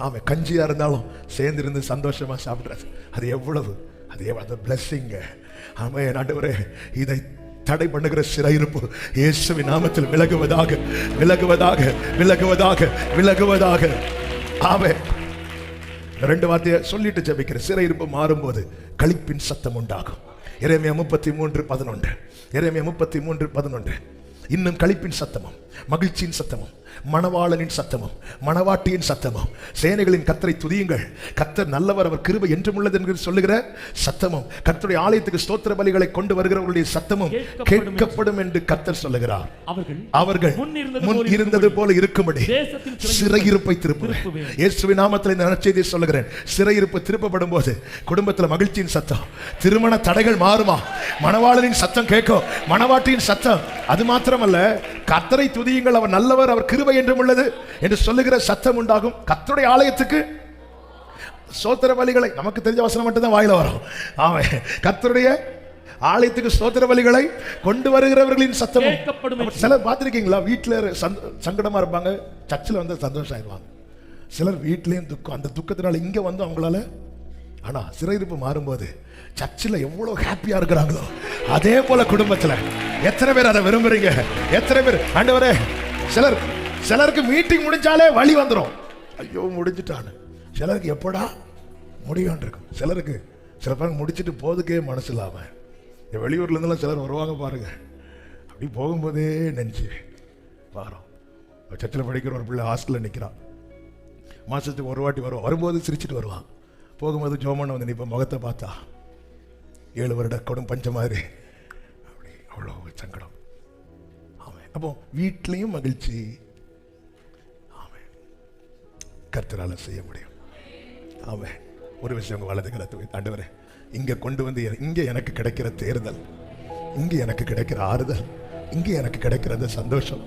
அவன் கஞ்சியா இருந்தாலும் சேர்ந்திருந்து சந்தோஷமா சாப்பிடுறது. அது எவ்வளவு அது பிளஸ்ஸிங். ஆமென். ஆண்டவரே, இதை தடை பண்ணுகிற சிறையிருப்பு இயேசுவின் நாமத்தில் விலகுவதாக விலகுவதாக விலகுவதாக விலகுவதாக. ஆமென். 2 வார்த்தையை சொல்லிட்டு ஜெபிக்கிற. சிறையிருப்பு மாறும்போது களிப்பின் சத்தம் உண்டாகும். எரேமியா 33:11. எரேமியா 33:11. இன்னும் களிப்பின் சத்தமும் மகிழ்ச்சியின் சத்தமும் மணவாளனின் சத்தமும் மணவாட்டியின் சத்தமும் சேனைகளின் கர்த்தரை துதியுங்கள், கர்த்தர் நல்லவர், அவர் கிருபை என்றும் உள்ளது என்று சொல்லுகிற சத்தமும் கர்த்தருடைய ஆலயத்துக்கு ஸ்தோத்திர பலிகளை கொண்டு வருகிறவர்களுடைய சத்தமும் கேட்கப்படும் என்று கர்த்தர் சொல்லுகிறார். அவர்கள் முன் இருந்தது போல இருக்கும்படி சிறையிருப்பை திருப்புவேன். இயேசுவின் நாமத்தில் இந்த நற்செய்தியை சொல்லுகிறேன். சிறையிருப்பு திருப்பப்படும் போது குடும்பத்தில் மகிழ்ச்சியின் சத்தம், திருமண தடைகள் மாறுமா, மணவாளனின் சத்தம் கேட்கும், மணவாட்டியின் சத்தம். அது மாத்திரமல்ல, கர்த்தரை துதியுங்கள், அவர் நல்லவர், அவர் கிருபை என்றும் உள்ளது என்று சொல்லுகிற சத்தம் உண்டாகும். கர்த்தருடைய ஆலயத்துக்கு ஸ்தோத்திர பலிகளை, நமக்கு தெரிஞ்ச வசனம் மட்டும் தான் வாயில வரும். ஆமென். கர்த்தருடைய ஆலயத்துக்கு ஸ்தோத்திர பலிகளை கொண்டு வருகிறவர்களின் சத்தமும். சிலர் பார்த்திருக்கீங்களா, வீட்டில் சங்கடமா இருப்பாங்க, சர்ச்சில் வந்து சந்தோஷம் ஆயிடுவாங்க. சிலர் வீட்லயும் துக்கம், அந்த துக்கத்தினால இங்க வந்து அவங்களால. ஆனா சிறையிருப்பு மாறும்போது சர்ச்சில் எவ்வளவு ஹாப்பியா இருக்கிறாங்களோ அதே போல குடும்பத்துல எத்தனை பேர் அதை விரும்புறீங்க? எத்தனை பேர்? ஆண்டவரே, சிலருக்கு மீட்டிங் முடிஞ்சாலே வழி வந்துடும், ஐயோ முடிஞ்சிட்டான்னு. சிலருக்கு எப்படா முடியும் இருக்கும். சிலருக்கு சில பேர் முடிச்சுட்டு போதுக்கே மனசு இல்லாம வெளியூர்ல இருந்தெல்லாம் சிலர் வருவாங்க பாருங்க. அப்படி போகும்போதே நினைச்சு வாரம். சர்ச்சில் படிக்கிற ஒரு பிள்ளை ஹாஸ்டலில் நிற்கிறான். மாதத்துக்கு ஒரு வாட்டி வருவான். வரும்போது சிரிச்சுட்டு வருவான், போகும்போது ஜோமனை வந்து நிற்ப முகத்தை பார்த்தா 7 வருட கொடும் பஞ்ச மாதிரி அப்படி அவ்வளோ சங்கடம். ஆமாம். அப்போ வீட்லேயும் மகிழ்ச்சி. ஆமாம், கர்த்தரால் செய்ய முடியும். ஆமாம். ஒரு விஷயம் உங்கள் வலது கரத்தை ஆண்டவரே, இங்கே கொண்டு வந்து இங்கே எனக்கு கிடைக்கிற தேர்தல், இங்கே எனக்கு கிடைக்கிற ஆறுதல், இங்கே எனக்கு கிடைக்கிற சந்தோஷம்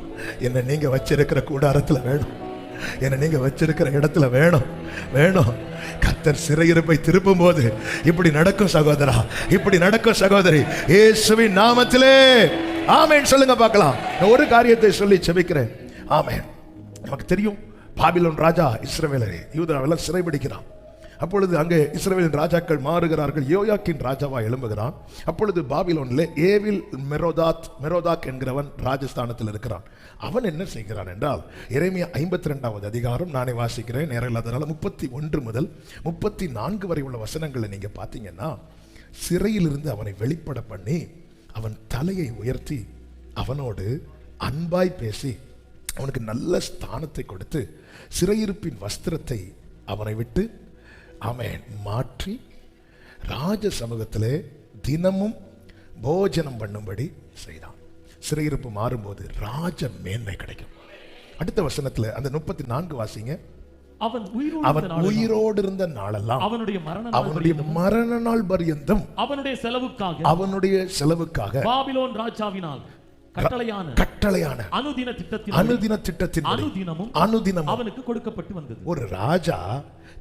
என்னை நீங்கள் வச்சிருக்கிற கூடாரத்தில் வேணும், என்னை நீங்க வச்சிருக்கிற இடத்துல வேணும் வேணும். கர்த்தர் சிறையிருப்பை திருப்பும் போது இப்படி நடக்கும் சகோதரா, இப்படி நடக்கும் சகோதரி, இயேசுவின் நாமத்திலே ஆமென் சொல்லுங்க பார்க்கலாம். ஒரு காரியத்தை சொல்லி செபிக்கிறேன். ஆமென். நமக்கு தெரியும், பாபிலோன் ராஜா இஸ்ரவேலரை யூதாவெல்லாம் சிறைபிடிக்கிறான். அப்பொழுது அங்கே இஸ்ரவேலின் ராஜாக்கள் மாறுகிறார்கள். யோயாக்கின் ராஜாவா எழும்புகிறான். அப்பொழுது பாபிலோனில் ஏவில் மெரோதாக் என்கிறவன் ராஜஸ்தானத்தில் இருக்கிறான். அவன் என்ன செய்கிறான் என்றால், எரேமியா 52வது அதிகாரம் நானே வாசிக்கிறேன், நேரம் இல்லாதனால 31 முதல் 34 வரை உள்ள வசனங்களை நீங்க பார்த்தீங்கன்னா, சிறையிலிருந்து அவனை வெளிப்பட பண்ணி அவன் தலையை உயர்த்தி அவனோடு அன்பாய் பேசி அவனுக்கு நல்ல ஸ்தானத்தை கொடுத்து சிறையிருப்பின் வஸ்திரத்தை அவனை விட்டு ஆமென் மாற்றி ராஜ சமூகத்திலே தினமும் போஜனம் பண்ணும்படி செய்தான். சிறையிருப்பு மாறும்போது ராஜ மேன்மை கிடைக்கும். அடுத்த வசனத்துல அந்த 34 வாசிங்க. அவன் உயிரோடு இருந்த நாளெல்லாம் அவனுடைய மரண நாள் பரியந்தம் அவனுடைய செலவுக்காக பாபிலோன் ராஜாவினால் கட்டளையான அனுதின திட்டத்தின் அனுதினமும் அவனுக்கு கொடுக்கப்பட்டு வந்தது. ஒரு ராஜா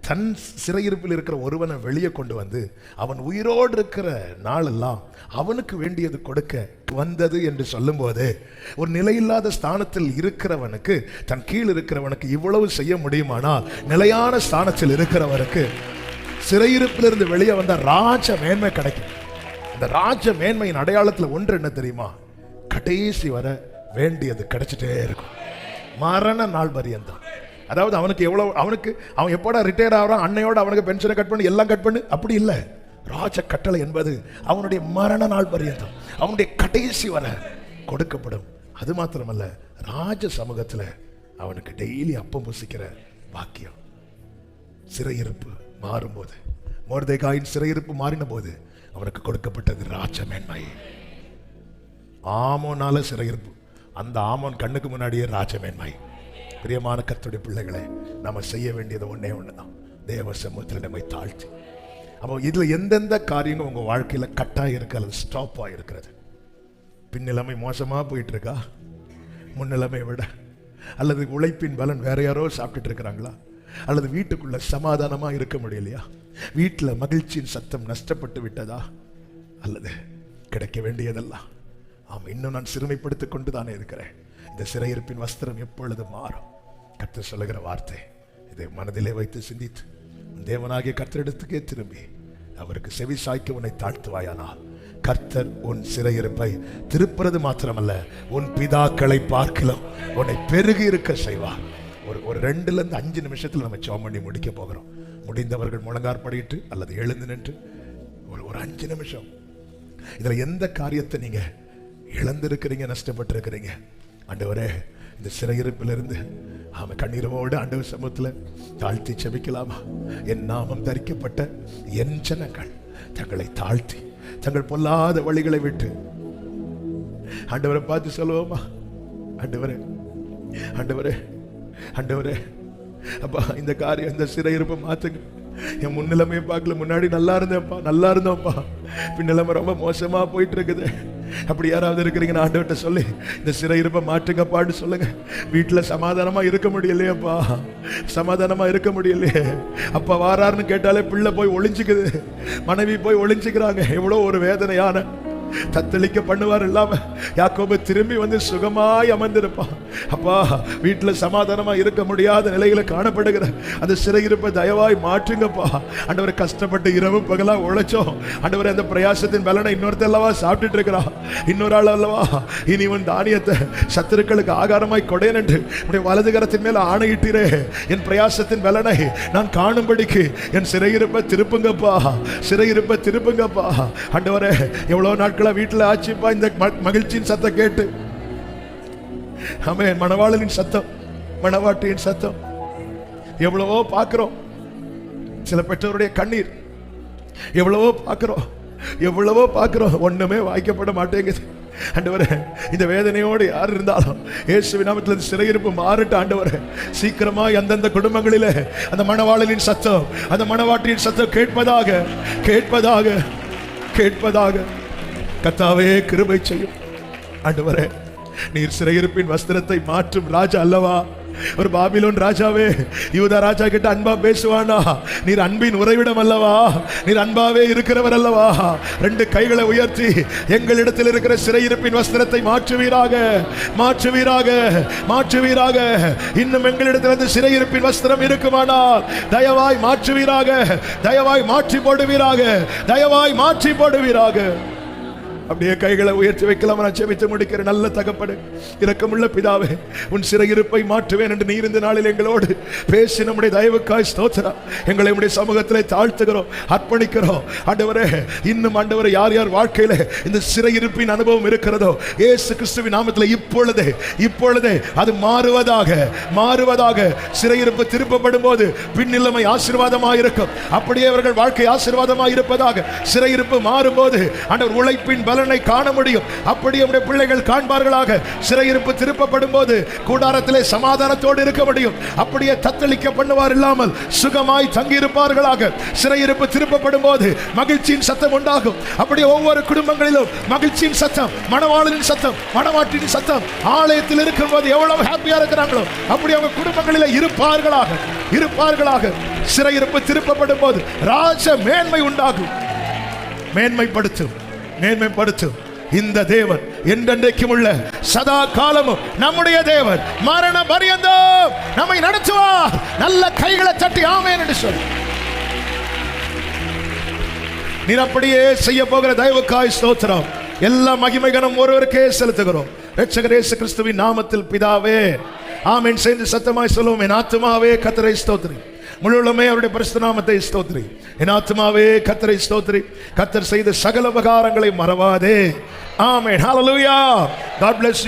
தன் சிறையிருப்பில் இருக்கிற ஒருவனை வெளியே கொண்டு வந்து அவன் உயிரோடு இருக்கிற நாளெல்லாம் அவனுக்கு வேண்டியது கொடுக்க வந்தது என்று சொல்லும் போது, ஒரு நிலையில்லாத ஸ்தானத்தில் இருக்கிறவனுக்கு, தன் கீழ் இருக்கிறவனுக்கு இவ்வளவு செய்ய முடியுமானால், நிலையான ஸ்தானத்தில் இருக்கிறவனுக்கு சிறையிருப்பிலிருந்து வெளியே வந்த ராஜ மேன்மை கிடைக்கும். அந்த ராஜ மேன்மையின் அடையாளத்தில் ஒன்று என்ன தெரியுமா? கடைசி வர வேண்டியது கிடைச்சிட்டே இருக்கும், மரண நாள் பரியந்தம். அதாவது அவனுக்கு எவ்வளவு, அவன் எப்போடா ரிட்டையர் ஆகிறான், அன்னையோட அவனுக்கு பென்ஷனை கட் பண்ணி எல்லாம் கட் பண்ணு அப்படி இல்லை. ராஜ கட்டளை என்பது அவனுடைய மரண நாள் பரியந்தம், அவனுடைய கடைசி வர கொடுக்கப்படும். அது மாத்திரமல்ல, ராஜ சமூகத்தில் அவனுக்கு டெய்லி அப்பம் புசிக்கிற பாக்கியம். சிறையிருப்பு மாறும்போது, மொர்தெகாயின் சிறையிருப்பு மாறின போது அவனுக்கு கொடுக்கப்பட்டது ராஜ மேன்மை. ஆமோனால சிறையிருப்பு, அந்த ஆமோன் கண்ணுக்கு முன்னாடியே ராஜமேன்மை. பிரியமான கர்த்தருடைய பிள்ளைகளை, நம்ம செய்ய வேண்டியது ஒன்னே ஒண்ணுதான், தேவ சமூகத்தில் நம்மை தாழ்த்தி. அப்போ இதுல எந்தெந்த காரியங்கள் உங்க வாழ்க்கையில கட்டாக இருக்கு அல்லது ஸ்டாப் ஆகிருக்கிறது? பின்னிலைமை மோசமா போயிட்டு இருக்கா முன்னிலைமை விட? அல்லது உழைப்பின் பலன் வேற யாரோ சாப்பிட்டுட்டு இருக்கிறாங்களா? அல்லது வீட்டுக்குள்ள சமாதானமா இருக்க முடியலையா? வீட்டுல மகிழ்ச்சியின் சத்தம் நஷ்டப்பட்டு விட்டதா? அல்லது கிடைக்க வேண்டியதெல்லாம் இன்னும் நான் சிறுமைப்படுத்திக் கொண்டு தானே இருக்கிறேன். இந்த சிறையிருப்பின் வஸ்திரம் எப்பொழுது மாறும்? கர்த்தர் சொல்லுகிற வார்த்தை இதை மனதிலே வைத்து சிந்தித்து தேவனாகிய கர்த்தரிடத்துக்கே திரும்பி அவருக்கு செவி சாய்க்க உன்னை தாழ்த்துவாயானால், கர்த்தர் உன் சிறையிருப்பை திருப்புறது மாத்திரமல்ல, உன் பிதாக்களை பார்க்கலாம் உன்னை பெருகி இருக்க செய்வார். ஒரு 2-5 நிமிஷத்தில் நம்ம ஜெபம் பண்ணி முடிக்க போகிறோம். முடிந்தவர்கள் முழங்கார் படிட்டு அல்லது எழுந்து நின்று ஒரு 5 நிமிஷம் இதுல எந்த காரியத்தை நீங்க இழந்திருக்கிறீங்க, நஷ்டப்பட்டிருக்கிறீங்க, ஆண்டவரே இந்த சிறையிருப்பிலிருந்து கண்ணீரோடு ஆண்டவர் சமூகத்தில் தாழ்த்தி செபிக்கலாமா? என் நாமம் தரிக்கப்பட்ட என் ஜனங்கள் தங்களை தாழ்த்தி தங்கள் பொல்லாத வழிகளை விட்டு ஆண்டவரை பார்த்து சொல்லுவோமா? ஆண்டவரே ஆண்டவரே ஆண்டவரே, அப்பா இந்த காரியம், இந்த சிறையிருப்பை மாத்துங்க. என் முன்னிலைமையை பார்க்கல, முன்னாடி நல்லா இருந்தேன்ப்பா, பின்னிலைமை ரொம்ப மோசமா போயிட்டு இருக்குது. அப்படி யாராவது இருக்கிறீங்கன்னா ஆண்டவர்கிட்ட சொல்லி இந்த சிறையிருப்பை மாற்றுங்கப்பான்னு சொல்லுங்க. வீட்டுல சமாதானமா இருக்க முடியலையேப்பா, சமாதானமா இருக்க முடியலையே. அப்பா வாராருன்னு கேட்டாலே பிள்ளை போய் ஒளிஞ்சுக்குது, மனைவி போய் ஒளிஞ்சுக்கிறாங்க. எவ்வளோ ஒரு வேதனையான தத்தளிக்க பண்ணுவார் இல்லாம யாக்கோபு திரும்பி வந்து சுகமாய் அமர்ந்திருப்பான். அப்பா வீட்டுல சமாதானமா இருக்க முடியாத நிலையில காணப்படுகிற அந்த சிறையிருப்பை தயவாய் மாற்றுங்கப்பா. ஆண்டவரை கஷ்டப்பட்டு இரவு பகலா உழைச்சோம் ஆண்டவரை, அந்த பிரயாசத்தின் பலனை இன்னொருத்தர் அல்லவா சாப்பிட்டுட்டு இருக்கிறா, இன்னொரு ஆள் அல்லவா இனி உன் தானியத்தை சத்துருக்களுக்கு ஆகாரமாய் கொடேன் என்று உடைய வலது கரத்தின் மேல ஆணையிட்டீரே. என் பிரயாசத்தின் பலனை நான் காணும்படிக்கு என் சிறையிருப்பை திருப்புங்கப்பா, சிறையிருப்பை திருப்புங்கப்பா. ஆண்டவரே எவ்வளவு நாட்களா வீட்டுல ஆச்சுப்பா இந்த மகிழ்ச்சியின் சத்தம் கேட்டு, ஆமென். மணவாளனின் சத்தம், மணவாட்டியின் சத்தம். எவ்வளவோ பார்க்கிறோம், சில பெற்றோருடைய கண்ணீர் எவ்வளவோ பார்க்கிறோம், எவ்வளவோ பார்க்கிறோம், ஒண்ணுமே வாய்க்கப்பட மாட்டேங்குது. ஆண்டவரே, இந்த வேதனையோடு யார் இருந்தாலும் இயேசுவின் நாமத்தில் சிறையிருப்பு மாறட்ட ஆண்டவரே. சீக்கிரமாய் அந்தந்த குடும்பங்களிலே அந்த மணவாளனின் சத்தம், அந்த மணவாட்டியின் சத்தம் கேட்பதாக, கேட்பதாக, கேட்பதாக. கர்த்தாவே கிருபை செய்யும் ஆண்டவரே. நீர் சிறையிருப்பின் வஸ்திரத்தை மாற்றும் ராஜா அல்லவா? ஒரு பாபிலோன் ராஜாவே, யூதா ராஜா கிட்ட அன்பா பேசுவானா? நீர் அன்பின் உறைவிடம் அல்லவா? நீர் அன்பாவே இருக்கிறவர் அல்லவா? ரெண்டு கைகளை உயர்த்தி எங்களிடத்தில் இருக்கிற சிறையிருப்பின் வஸ்திரத்தை மாற்றுவீராக, மாற்றுவீராக, மாற்றுவீராக. இன்னும் எங்களிடத்தில் அந்த சிறையிருப்பின் வஸ்திரம் இருக்குமானால் தயவாய் மாற்றுவீராக, தயவாய் மாற்றி போடுவீராக, தயவாய் மாற்றி போடுவீராக. அப்படியே கைகளை உயர்த்தி வைக்கலாம். நான் ஜெபித்து முடிக்கிற நல்ல தகப்பனே, இரக்கமுள்ள பிதாவே, உன் சிறையிருப்பை மாற்றுவேன் என்று நீர் இந்த நாளில் எங்களோடு பேசி நம்முடைய தயவுக்காய் ஸ்தோத்திரம். எங்களை உடைய சமூகத்திலே தாழ்த்துகிறோம், அர்ப்பணிக்கிறோம். ஆண்டவரே, இன்னும் ஆண்டவரே, யார் யார் வாழ்க்கையில இந்த சிறையிருப்பின் அனுபவம் இருக்கிறதோ இயேசு கிறிஸ்துவின் நாமத்தில் இப்பொழுதே, இப்பொழுதே அது மாறுவதாக, மாறுவதாக. சிறையிருப்பு திருப்பப்படும் போது பின்னிலைமை ஆசீர்வாதமாக இருக்கும். அப்படியே அவர்கள் வாழ்க்கை ஆசீர்வாதமாக இருப்பதாக. சிறையிருப்பு மாறும்போது ஆண்டவர் உழைப்பின் பலனை காண முடியும். அப்படியே நம்முடைய பிள்ளைகள் காண்பார்களாக. சிறையிருப்பு திருப்பப்படும் போது கூடாரத்திலே சமாதானத்தோடு இருக்க முடியும். அப்படியே தத்தளிக்க பண்ணுவார் இல்லாமல் சுகமாய் தங்கியிருப்பார்களாக. சிறையிருப்பு திருப்பப்படும் போது மகிழ்ச்சியின் சத்தம் உண்டாகும். அப்படியே ஒவ்வொரு குடும்பங்களிலும் மகிழ்ச்சியின் சத்தம், மணவாளனின் சத்தம், மணவாட்டின் சத்தம். ஆலயத்தில் இருக்கும் போது எவ்வளவு ஹாப்பியா இருக்கிறாங்களோ அப்படி அவங்க குடும்பங்களில் இருப்பார்களாக, இருப்பார்களாக. சிறையிருப்பு திருப்பப்படும் போது ராஜ மேன்மை உண்டாகும். மேன்மைப்படுத்தும், மேன்மைப்படுத்தும். இந்த தேவன் என்றென்றைக்கும் உள்ள சதா காலமும் நம்முடைய தேவன். மரண பரியந்தம் நம்மை நடத்துவார். நல்ல கைகளை தட்டி ஆமென் என்று சொல்லு. நீர் அப்படியே செய்ய போகிற தயவுக்காய் ஸ்தோத்திரம். எல்லா மகிமைகனும் ஒருவருக்கே செலுத்துகிறோம். இரட்சகர் இயேசு கிறிஸ்துவின் நாமத்தில் பிதாவே, ஆமென். சேர்ந்து சத்தமாய் சொல்லுவோம். என் ஆத்துமாவே கர்த்தரை ஸ்தோத்திரி, முழுவதுமே அவருடைய பரிசுத்த நாமத்தை ஸ்தோத்திரி. என் ஆத்துமாவே கர்த்தரை ஸ்தோத்திரி, கர்த்தர் செய்த சகல உபகாரங்களை மறவாதே. ஆமென். ஹல்லேலூயா. God bless you.